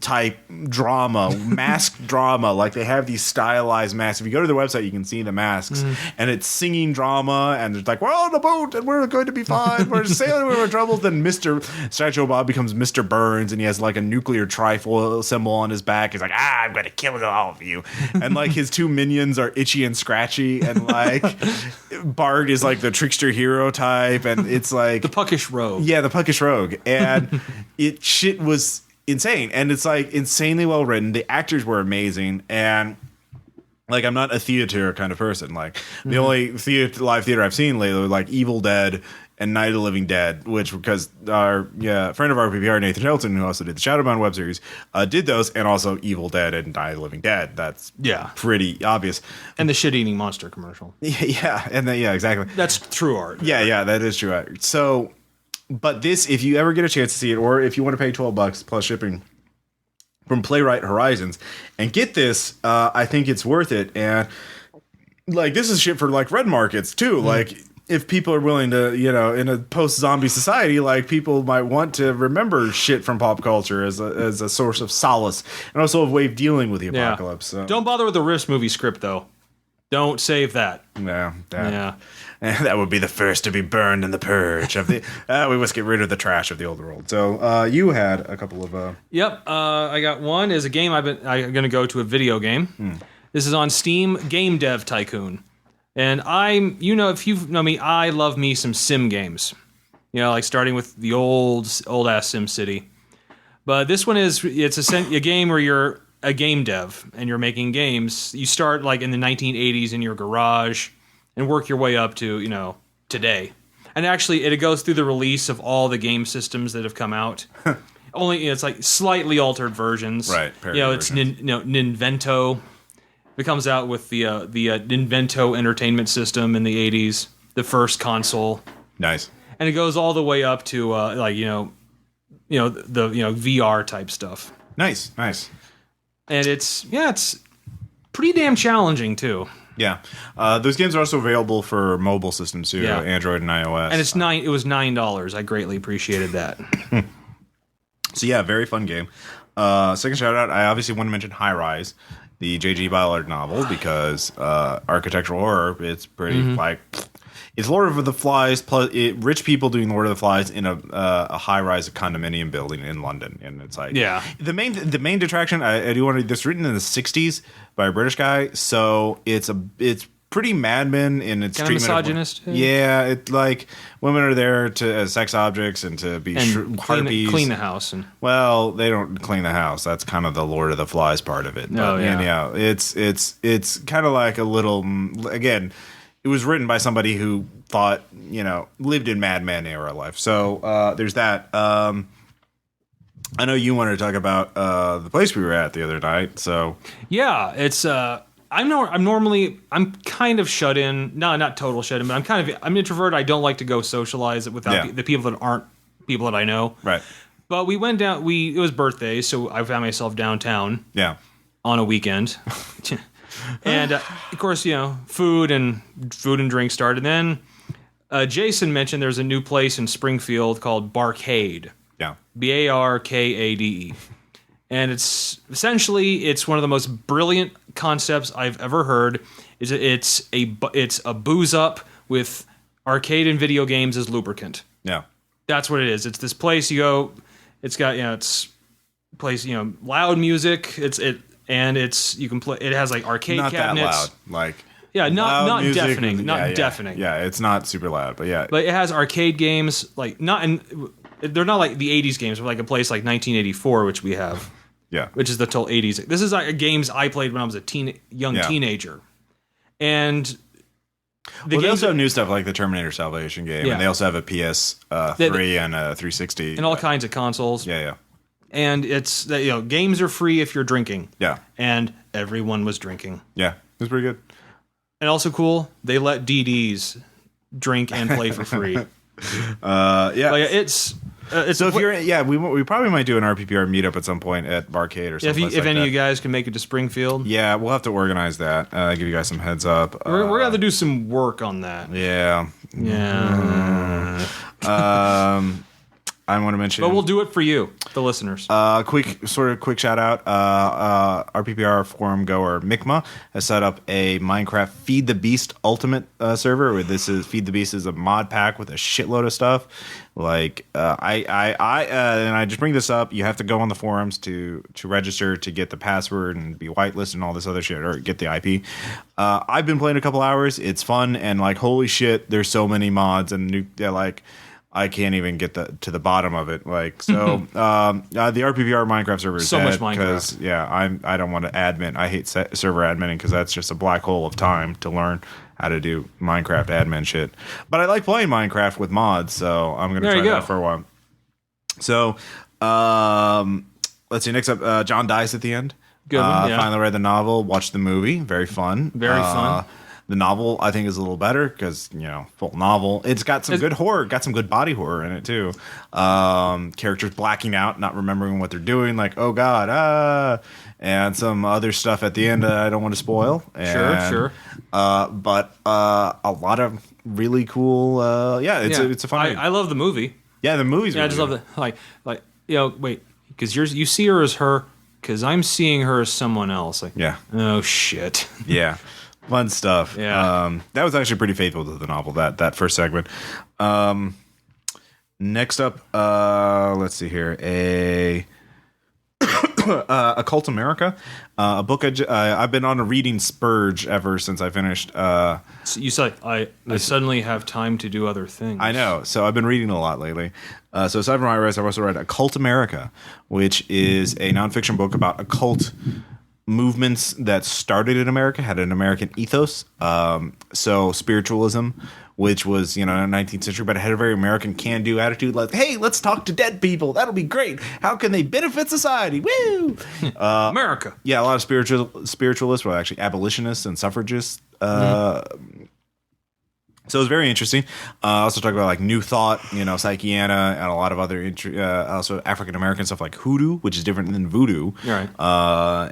type drama, masked drama. Like they have these stylized masks. If you go to their website, you can see the masks, and it's singing drama. And it's like, we're on a boat and we're going to be fine. We're sailing with our troubles. Then Mr. Sideshow Bob becomes Mr. Burns, and he has like a nuclear trifoil symbol on his back. He's like, I'm going to kill all of you. And like his two minions are Itchy and Scratchy, and like Bart is like the trickster hero type, and it's like the puckish rogue. Yeah, the puckish rogue, and shit was insane, and it's like insanely well written. The actors were amazing, and like I'm not a theater kind of person. Like the only live theater I've seen lately, like Evil Dead and Night of the Living Dead, which because our friend of RPPR, Nathan Shelton, who also did the Shadowbound web series, did those, and also Evil Dead and Night of the Living Dead. That's pretty obvious. And the shit-eating monster commercial. Yeah, and exactly. That's true art. Yeah, that is true art. So. But this, if you ever get a chance to see it, or if you want to pay $12 plus shipping from Playwright Horizons, and get this, I think it's worth it. And like this is shit for like red markets too. Like if people are willing to, in a post-zombie society, like people might want to remember shit from pop culture as a source of solace and also a way of dealing with the apocalypse. So. Don't bother with the Riffs movie script though. Don't save that. No. That would be the first to be burned in the purge of the. We must get rid of the trash of the old world. So you had a couple of. Yep, I got one. Is a game I'm going to go to a video game. This is on Steam, Game Dev Tycoon, and if you know me, I love me some sim games. Like starting with the old ass Sim City. But this one it's a game where you're a game dev and you're making games. You start like in the 1980s in your garage. And work your way up to, today. And actually, it goes through the release of all the game systems that have come out. Only, it's like slightly altered versions. Right. It's Ninvento. It comes out with the Ninvento entertainment system in the 80s. the first console. Nice. And it goes all the way up to the VR type stuff. Nice. And it's pretty damn challenging too. Yeah. Those games are also available for mobile systems too, Android and iOS. And it was $9. I greatly appreciated that. So yeah, very fun game. Second shout out, I obviously want to mention High Rise, the J.G. Ballard novel, because architectural horror, it's pretty it's Lord of the Flies plus rich people doing Lord of the Flies in a high-rise condominium building in London, and it's like the main detraction. I do want to. This written in the '60s by a British guy, so it's pretty Mad Men in its kind of treatment. Misogynist. Yeah, it like women are there as sex objects and to be harpies. Clean the house. Well, they don't clean the house. That's kind of the Lord of the Flies part of it. But, it's kind of like a little again. It was written by somebody who thought, lived in Mad Men era life. So there's that. I know you wanted to talk about the place we were at the other night. So yeah, it's I'm kind of shut in. No, not total shut in, but I'm introverted. I don't like to go socialize without the people that aren't people that I know. Right. But we went down. It was birthday, so I found myself downtown. Yeah. On a weekend. And of course, food and drink started. And then Jason mentioned there's a new place in Springfield called Barcade. Yeah, Barkade, and it's one of the most brilliant concepts I've ever heard. It's a booze up with arcade and video games as lubricant. Yeah, that's what it is. It's this place you go. It's got loud music. You can play. It has like arcade not cabinets. Not that loud, not music, deafening, deafening. Yeah, it's not super loud, but yeah. But it has arcade games, they're not like the '80s games, but like a place like 1984, which we have. Yeah, which is the total '80s. This is like games I played when I was a young teenager, and they also have new stuff like the Terminator Salvation game, and they also have a PS3 and a 360 and all kinds of consoles. Yeah. And it's games are free if you're drinking. Yeah. And everyone was drinking. Yeah. It was pretty good. And also cool, they let DDs drink and play for free. Yeah. It's so if you're we probably might do an RPPR meetup at some point at Barcade or something. If any of you guys can make it to Springfield. Yeah, we'll have to organize that. Give you guys some heads up. We're gonna have to do some work on that. Yeah. Yeah. I want to mention, but we'll do it for you, the listeners. Quick shout out. RPPR forum goer Mikma has set up a Minecraft Feed the Beast Ultimate server. Where Feed the Beast is a mod pack with a shitload of stuff. Like I just bring this up. You have to go on the forums to register to get the password and be whitelisted and all this other shit, or get the IP. I've been playing a couple hours. It's fun, and like holy shit, there's so many mods and I can't even get to the bottom of it. Like so, the RPPR Minecraft server is so dead much Minecraft. Because I don't want to admin. I hate server adminning because that's just a black hole of time to learn how to do Minecraft admin shit. But I like playing Minecraft with mods, so I'm gonna try that for a while. So let's see. Next up, John dies at the end. Good one, Finally read the novel, watched the movie. Very fun. Very fun. The novel, I think, is a little better because, full novel. It's got some good horror, got some good body horror in it, too. Characters blacking out, not remembering what they're doing, like, oh, God, and some other stuff at the end that I don't want to spoil. Sure. But a lot of really cool, it's a fun movie. I love the movie. Yeah, the movie's really I just love it. Wait, because you see her as her, because I'm seeing her as someone else. Like, yeah. Oh, shit. Yeah. Fun stuff. Yeah. That was actually pretty faithful to the novel, that first segment. Next up, let's see here. Occult America, a book I've been on a reading spurge ever since I finished. So you said I suddenly have time to do other things. I know, so I've been reading a lot lately. So aside from Iris, I've also read Occult America, which is a nonfiction book about occult movements that started in America, had an American ethos. So spiritualism, which was, in the 19th century, but it had a very American can-do attitude. Like, hey, let's talk to dead people. That'll be great. How can they benefit society? Woo! America. Yeah, a lot of spiritualists were actually abolitionists and suffragists. So it was very interesting. Also talk about like New Thought, Psychiana, and a lot of other also African American stuff like hoodoo, which is different than voodoo. Right.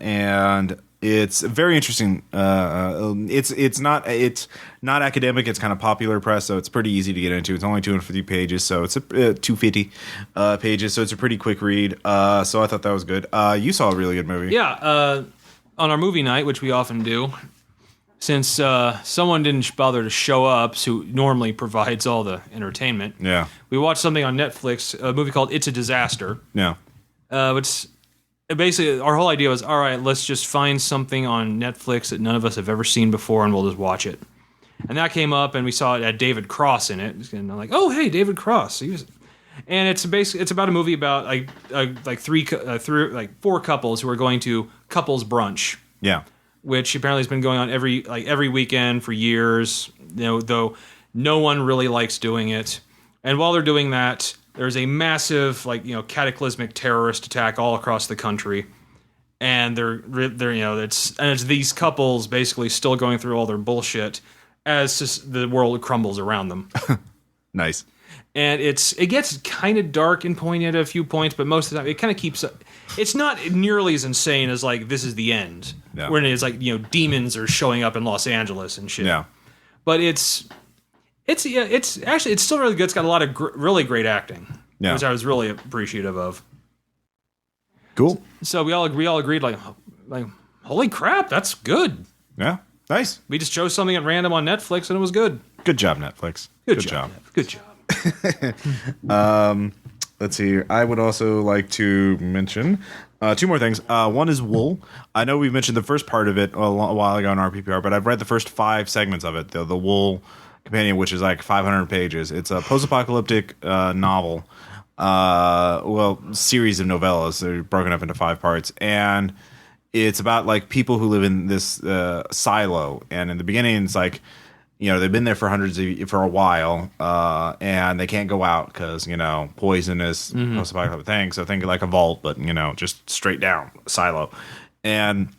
And it's very interesting. It's not academic. It's kind of popular press, so it's pretty easy to get into. It's only 250 pages, so it's 250 pages, so it's a pretty quick read. So I thought that was good. You saw a really good movie. Yeah. On our movie night, which we often do. Since someone didn't bother to show up, who normally provides all the entertainment, we watched something on Netflix, a movie called It's a Disaster. Yeah. Which basically, our whole idea was, all right, let's just find something on Netflix that none of us have ever seen before, and we'll just watch it. And that came up, and we saw it had David Cross in it. And I'm like, oh, hey, David Cross. And it's about a movie about like four couples who are going to couples brunch. Yeah. Which apparently has been going on every weekend for years, though no one really likes doing it. And while they're doing that, there's a massive cataclysmic terrorist attack all across the country, and it's these couples basically still going through all their bullshit as the world crumbles around them. Nice. And it gets kind of dark and poignant at a few points, but most of the time it kind of keeps. It's not nearly as insane as like this is the end, when it's like demons are showing up in Los Angeles and shit. Yeah, but it's still really good. It's got a lot of really great acting, which I was really appreciative of. Cool. So we all agreed like holy crap, that's good. Yeah, nice. We just chose something at random on Netflix and it was good. Good job, Netflix. Good job. Good job. Let's see. I would also like to mention two more things. One is Wool. I know we mentioned the first part of it a while ago on RPPR, but I've read the first 5 segments of it. The Wool Companion, which is like 500 pages. It's a post-apocalyptic novel. Series of novellas. They're broken up into 5 parts, and it's about like people who live in this silo. And in the beginning, it's like, they've been there for for a while, and they can't go out because, poisonous post-apocalyptic thing. So think like a vault, but, just straight down silo. And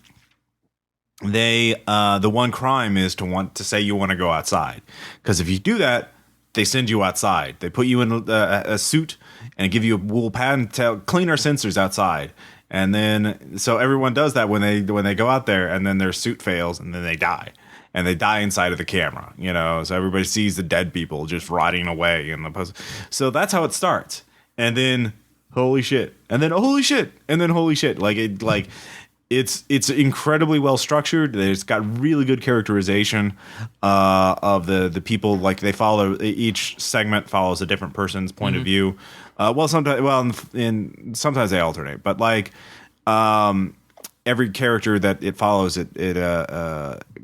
they, the one crime is to want to say you want to go outside. Because if you do that, they send you outside. They put you in a suit and give you a wool pad and tell, clean our sensors outside. And then, so everyone does that when they go out there, and then their suit fails and then they die. And they die inside of the camera, so everybody sees the dead people just rotting away in the post. So that's how it starts, and then holy shit, and then holy shit, and then holy shit. It's incredibly well structured. It's got really good characterization of the people. Like they follow, each segment follows a different person's point of view. Sometimes they alternate, but like. Every character that it follows, it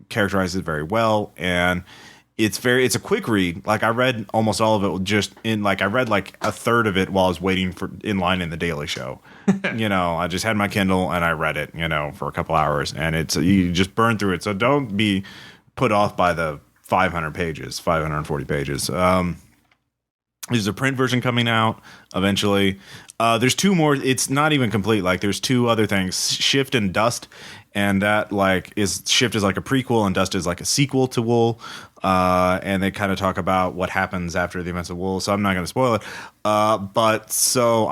characterizes very well, and it's a quick read. Like I read almost all of it I read like a third of it while I was waiting in line in the Daily Show. I just had my Kindle and I read it, for a couple hours, and you just burn through it. So don't be put off by the 540 pages. There's a print version coming out eventually. There's 2 more. It's not even complete. Like there's 2 other things, Shift and Dust, and that Shift is like a prequel and Dust is like a sequel to Wool. And they kind of talk about what happens after the events of Wool. So I'm not going to spoil it. So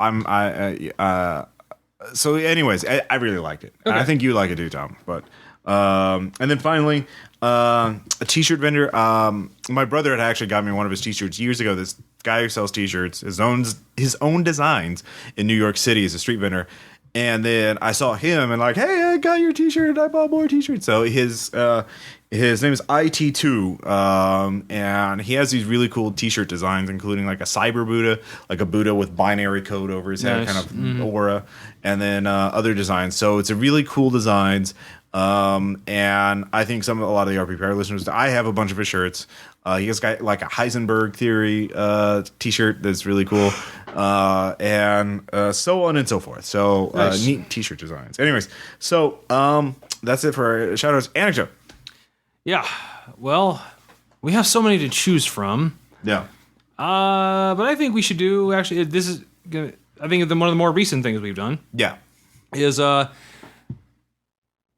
anyways, I really liked it. Okay. I think you like it too, Tom. But and then finally, a t-shirt vendor. My brother had actually got me one of his t-shirts years ago. This guy who sells t-shirts, his own designs in New York City as a street vendor. And then I saw him and like, hey, I got your t-shirt and I bought more t-shirts. So his name is IT2, and he has these really cool t-shirt designs, including like a cyber Buddha, like a Buddha with binary code over his head, kind of aura, and then other designs. So it's a really cool designs. And I think a lot of the RPPR listeners, I have a bunch of his shirts. He has got like a Heisenberg theory t-shirt that's really cool, and so on and so forth. So nice. Neat t-shirt designs. Anyways, so that's it for our shout outs. Anecdote. Yeah, well, we have so many to choose from. Yeah. But I think we should do, actually, I think one of the more recent things we've done. Yeah. Is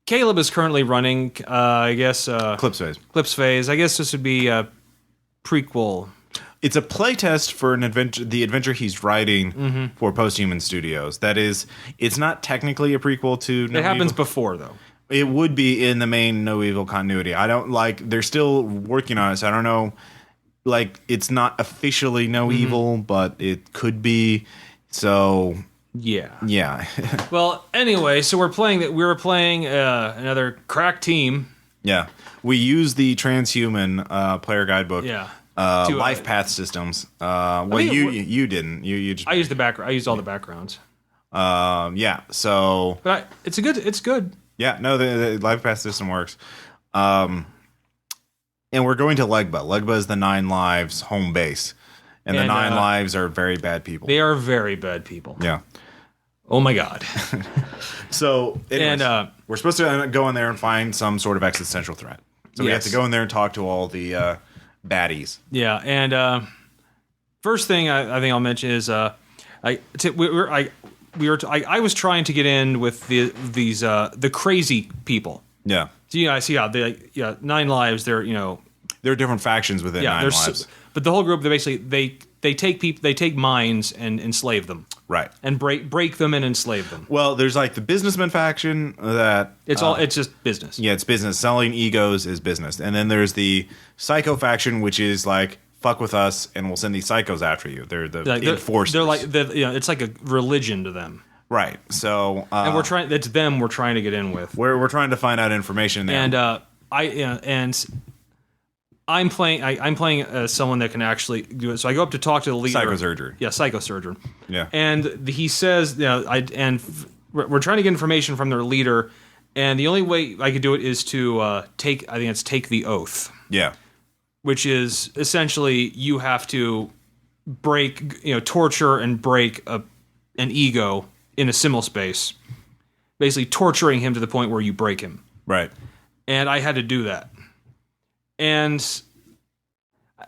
Caleb is currently running, I guess... Clips Phase. Clips Phase. I guess this would be prequel. It's a playtest for an adventure, the adventure he's writing for Posthuman Studios. That is, it's not technically a prequel to No It happens Evil. before, though. It would be in the main No Evil continuity. I don't like. They're still working on it. So I don't know. Like, it's not officially No Evil, but it could be. So yeah. Well, anyway, so we were playing another crack team. Yeah, we use the Transhuman player guidebook. Yeah. Life path systems. You didn't. You just. I used the background. I used all the backgrounds. Yeah. So. But it's good. Yeah. No, the life path system works. And we're going to Legba. Legba is the 9 Lives home base, and the 9 Lives are very bad people. They are very bad people. Yeah. Oh my god. So, anyways, and we're supposed to go in there and find some sort of existential threat. So we have to go in there and talk to all the baddies. Yeah, and first thing I think I'll mention is I was trying to get in with the crazy people. Yeah. So I see how 9 Lives. There are different factions within 9 Lives. But the whole group, they take minds and enslave them. Right. And break them and enslave them. Well, there's like the businessman faction that it's just business. Yeah, it's business. Selling egos is business. And then there's the psycho faction, which is like, fuck with us and we'll send these psychos after you. They're the enforcers. They're like it's like a religion to them. Right. So and we're trying to get in with. We're trying to find out information there. And I'm playing someone that can actually do it. So I go up to talk to the leader. Psychosurgeon. Yeah, psychosurgeon. Yeah. And he says, we're trying to get information from their leader, and the only way I could do it is to take the oath. Yeah. Which is essentially you have to torture and break an ego in a simul space, basically torturing him to the point where you break him. Right. And I had to do that. And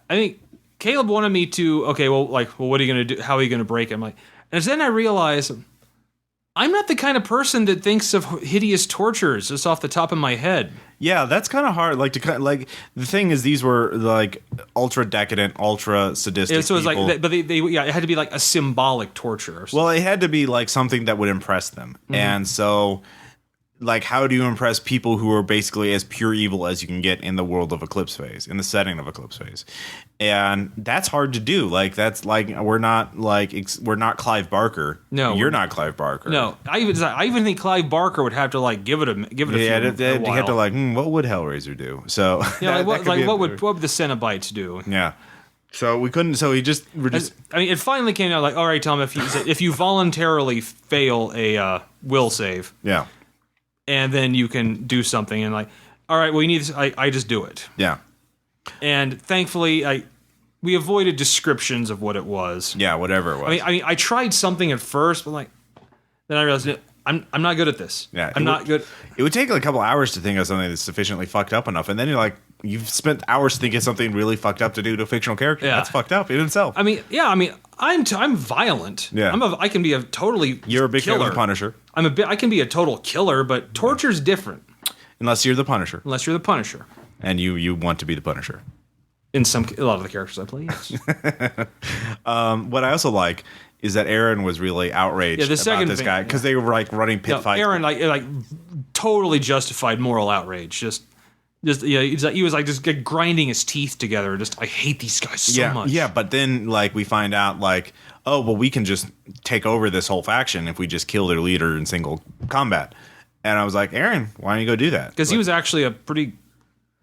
I think Caleb wanted me to, what are you going to do? How are you going to break him? And then I realized I'm not the kind of person that thinks of hideous tortures just off the top of my head. Yeah, that's kind of hard. The thing is, these were like ultra decadent, ultra sadistic. Yeah, so it was people. like, but it had to be like a symbolic torture. Well, it had to be like something that would impress them, and so. Like, how do you impress people who are basically as pure evil as you can get in the world of Eclipse Phase, in the setting of Eclipse Phase? And that's hard to do. Like, that's like, we're not Clive Barker. No. You're not Clive Barker. No. I even think Clive Barker would have to, give it a few you have to, what would Hellraiser do? So, what would the Cenobites do? Yeah. So we couldn't. So it finally came out all right, Tom. If you voluntarily fail a will save, yeah, and then you can do something, and all right, well, you need this. I just do it. Yeah. And thankfully, we avoided descriptions of what it was. Yeah, whatever it was. I mean, I tried something at first, but then I realized I'm not good at this. Yeah, I'm not good. It would take a couple hours to think of something that's sufficiently fucked up enough, and then you've spent hours thinking of something really fucked up to do to a fictional character. Yeah. That's fucked up in itself. I'm violent. Yeah. I can be a totally. You're a big fan of the Punisher. I can be a total killer, but torture's different. Unless you're the Punisher. And you want to be the Punisher. In a lot of the characters I play, yes. What I also like is that Aaron was really outraged about this guy because they were running pit fights. Aaron totally justified moral outrage. He was just grinding his teeth together. I hate these guys so much. Yeah, but then we find out we can just take over this whole faction if we just kill their leader in single combat. And I was like, Aaron, why don't you go do that? Because he was actually a pretty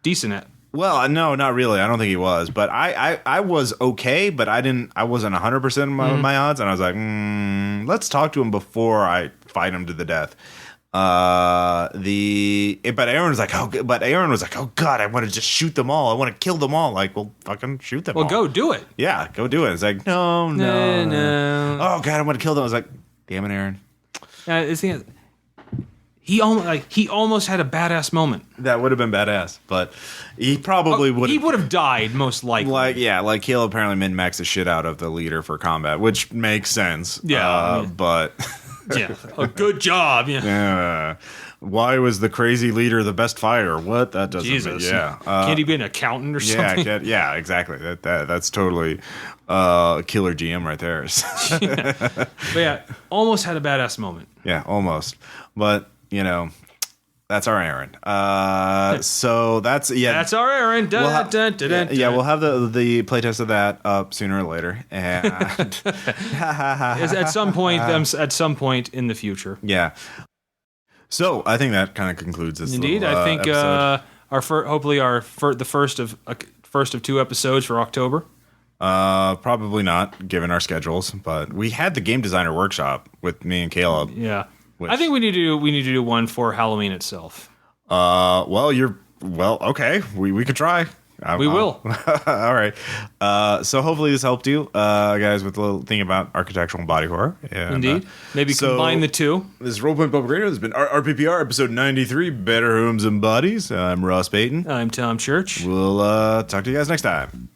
decent at. Well, no, not really. I don't think he was, but I was okay, but I wasn't 100% of my odds, and I was like, let's talk to him before I fight him to the death. But Aaron was like, oh God, I want to just shoot them all. I want to kill them all. Well, fucking shoot them all. Well, go do it. Yeah, go do it. It's like, no. Oh God, I want to kill them. I was like, damn it, Aaron. He almost had a badass moment. That would have been badass, but he probably would. He would have died most likely. Caleb apparently min-maxed the shit out of the leader for combat, which makes sense. Yeah, but yeah, good job. Yeah. Why was the crazy leader the best fighter? What? That doesn't Jesus. Yeah. Can't he be an accountant or something? Yeah, exactly. That's totally killer GM right there. But yeah, almost had a badass moment. Yeah, almost. But, that's our errand. So that's our errand. We'll have the playtest of that up sooner or later, and at some point in the future. Yeah. So I think that kind of concludes this. Indeed, little, I think the first of 2 episodes for October. Probably not, given our schedules, but we had the game designer workshop with me and Caleb. Yeah. I think we need to do one for Halloween itself. Okay. We could try. We will. All right. So hopefully this helped you, guys, with a little thing about architectural and body horror. And, Indeed. Maybe combine the two. This is Roleplay Public Radio. This has been RPPR episode 93, Better Homes and Bodies. I'm Ross Payton. I'm Tom Church. We'll talk to you guys next time.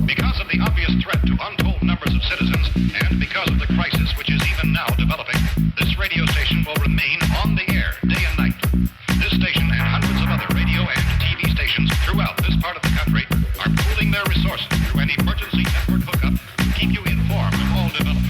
Because of the obvious threat to untold numbers of citizens, and because of the crisis which is even now developing, this radio station will remain on the air day and night. This station and hundreds of other radio and TV stations throughout this part of the country are pooling their resources through an emergency network hookup to keep you informed of all developments.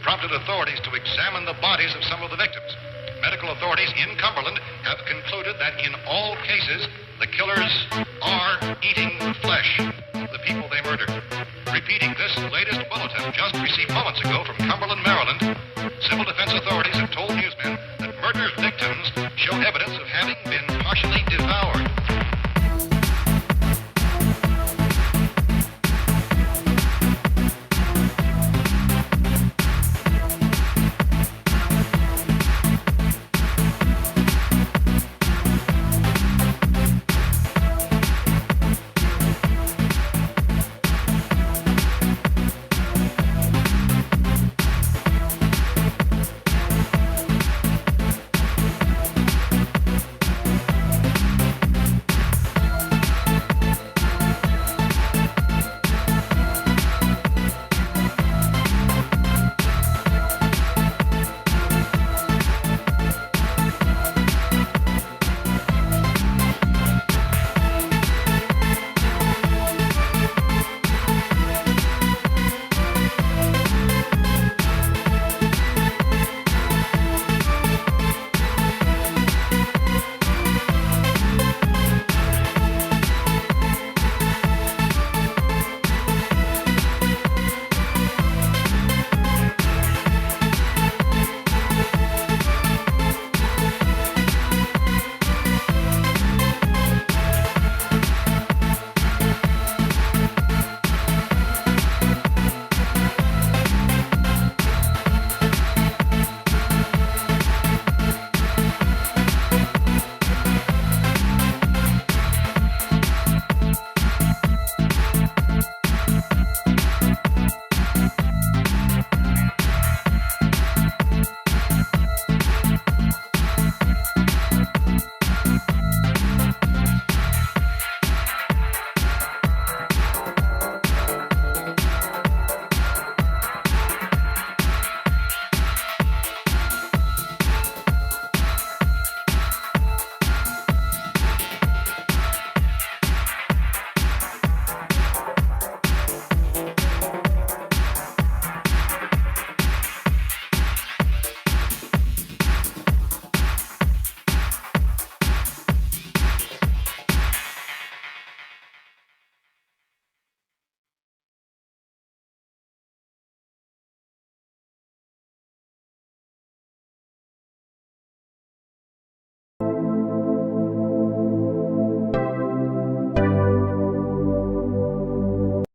Prompted authorities to examine the bodies of some of the victims. Medical authorities in Cumberland have concluded that in all cases, the killers are eating the flesh of the people they murdered. Repeating this latest bulletin just received moments ago from Cumberland, Maryland, civil defense authorities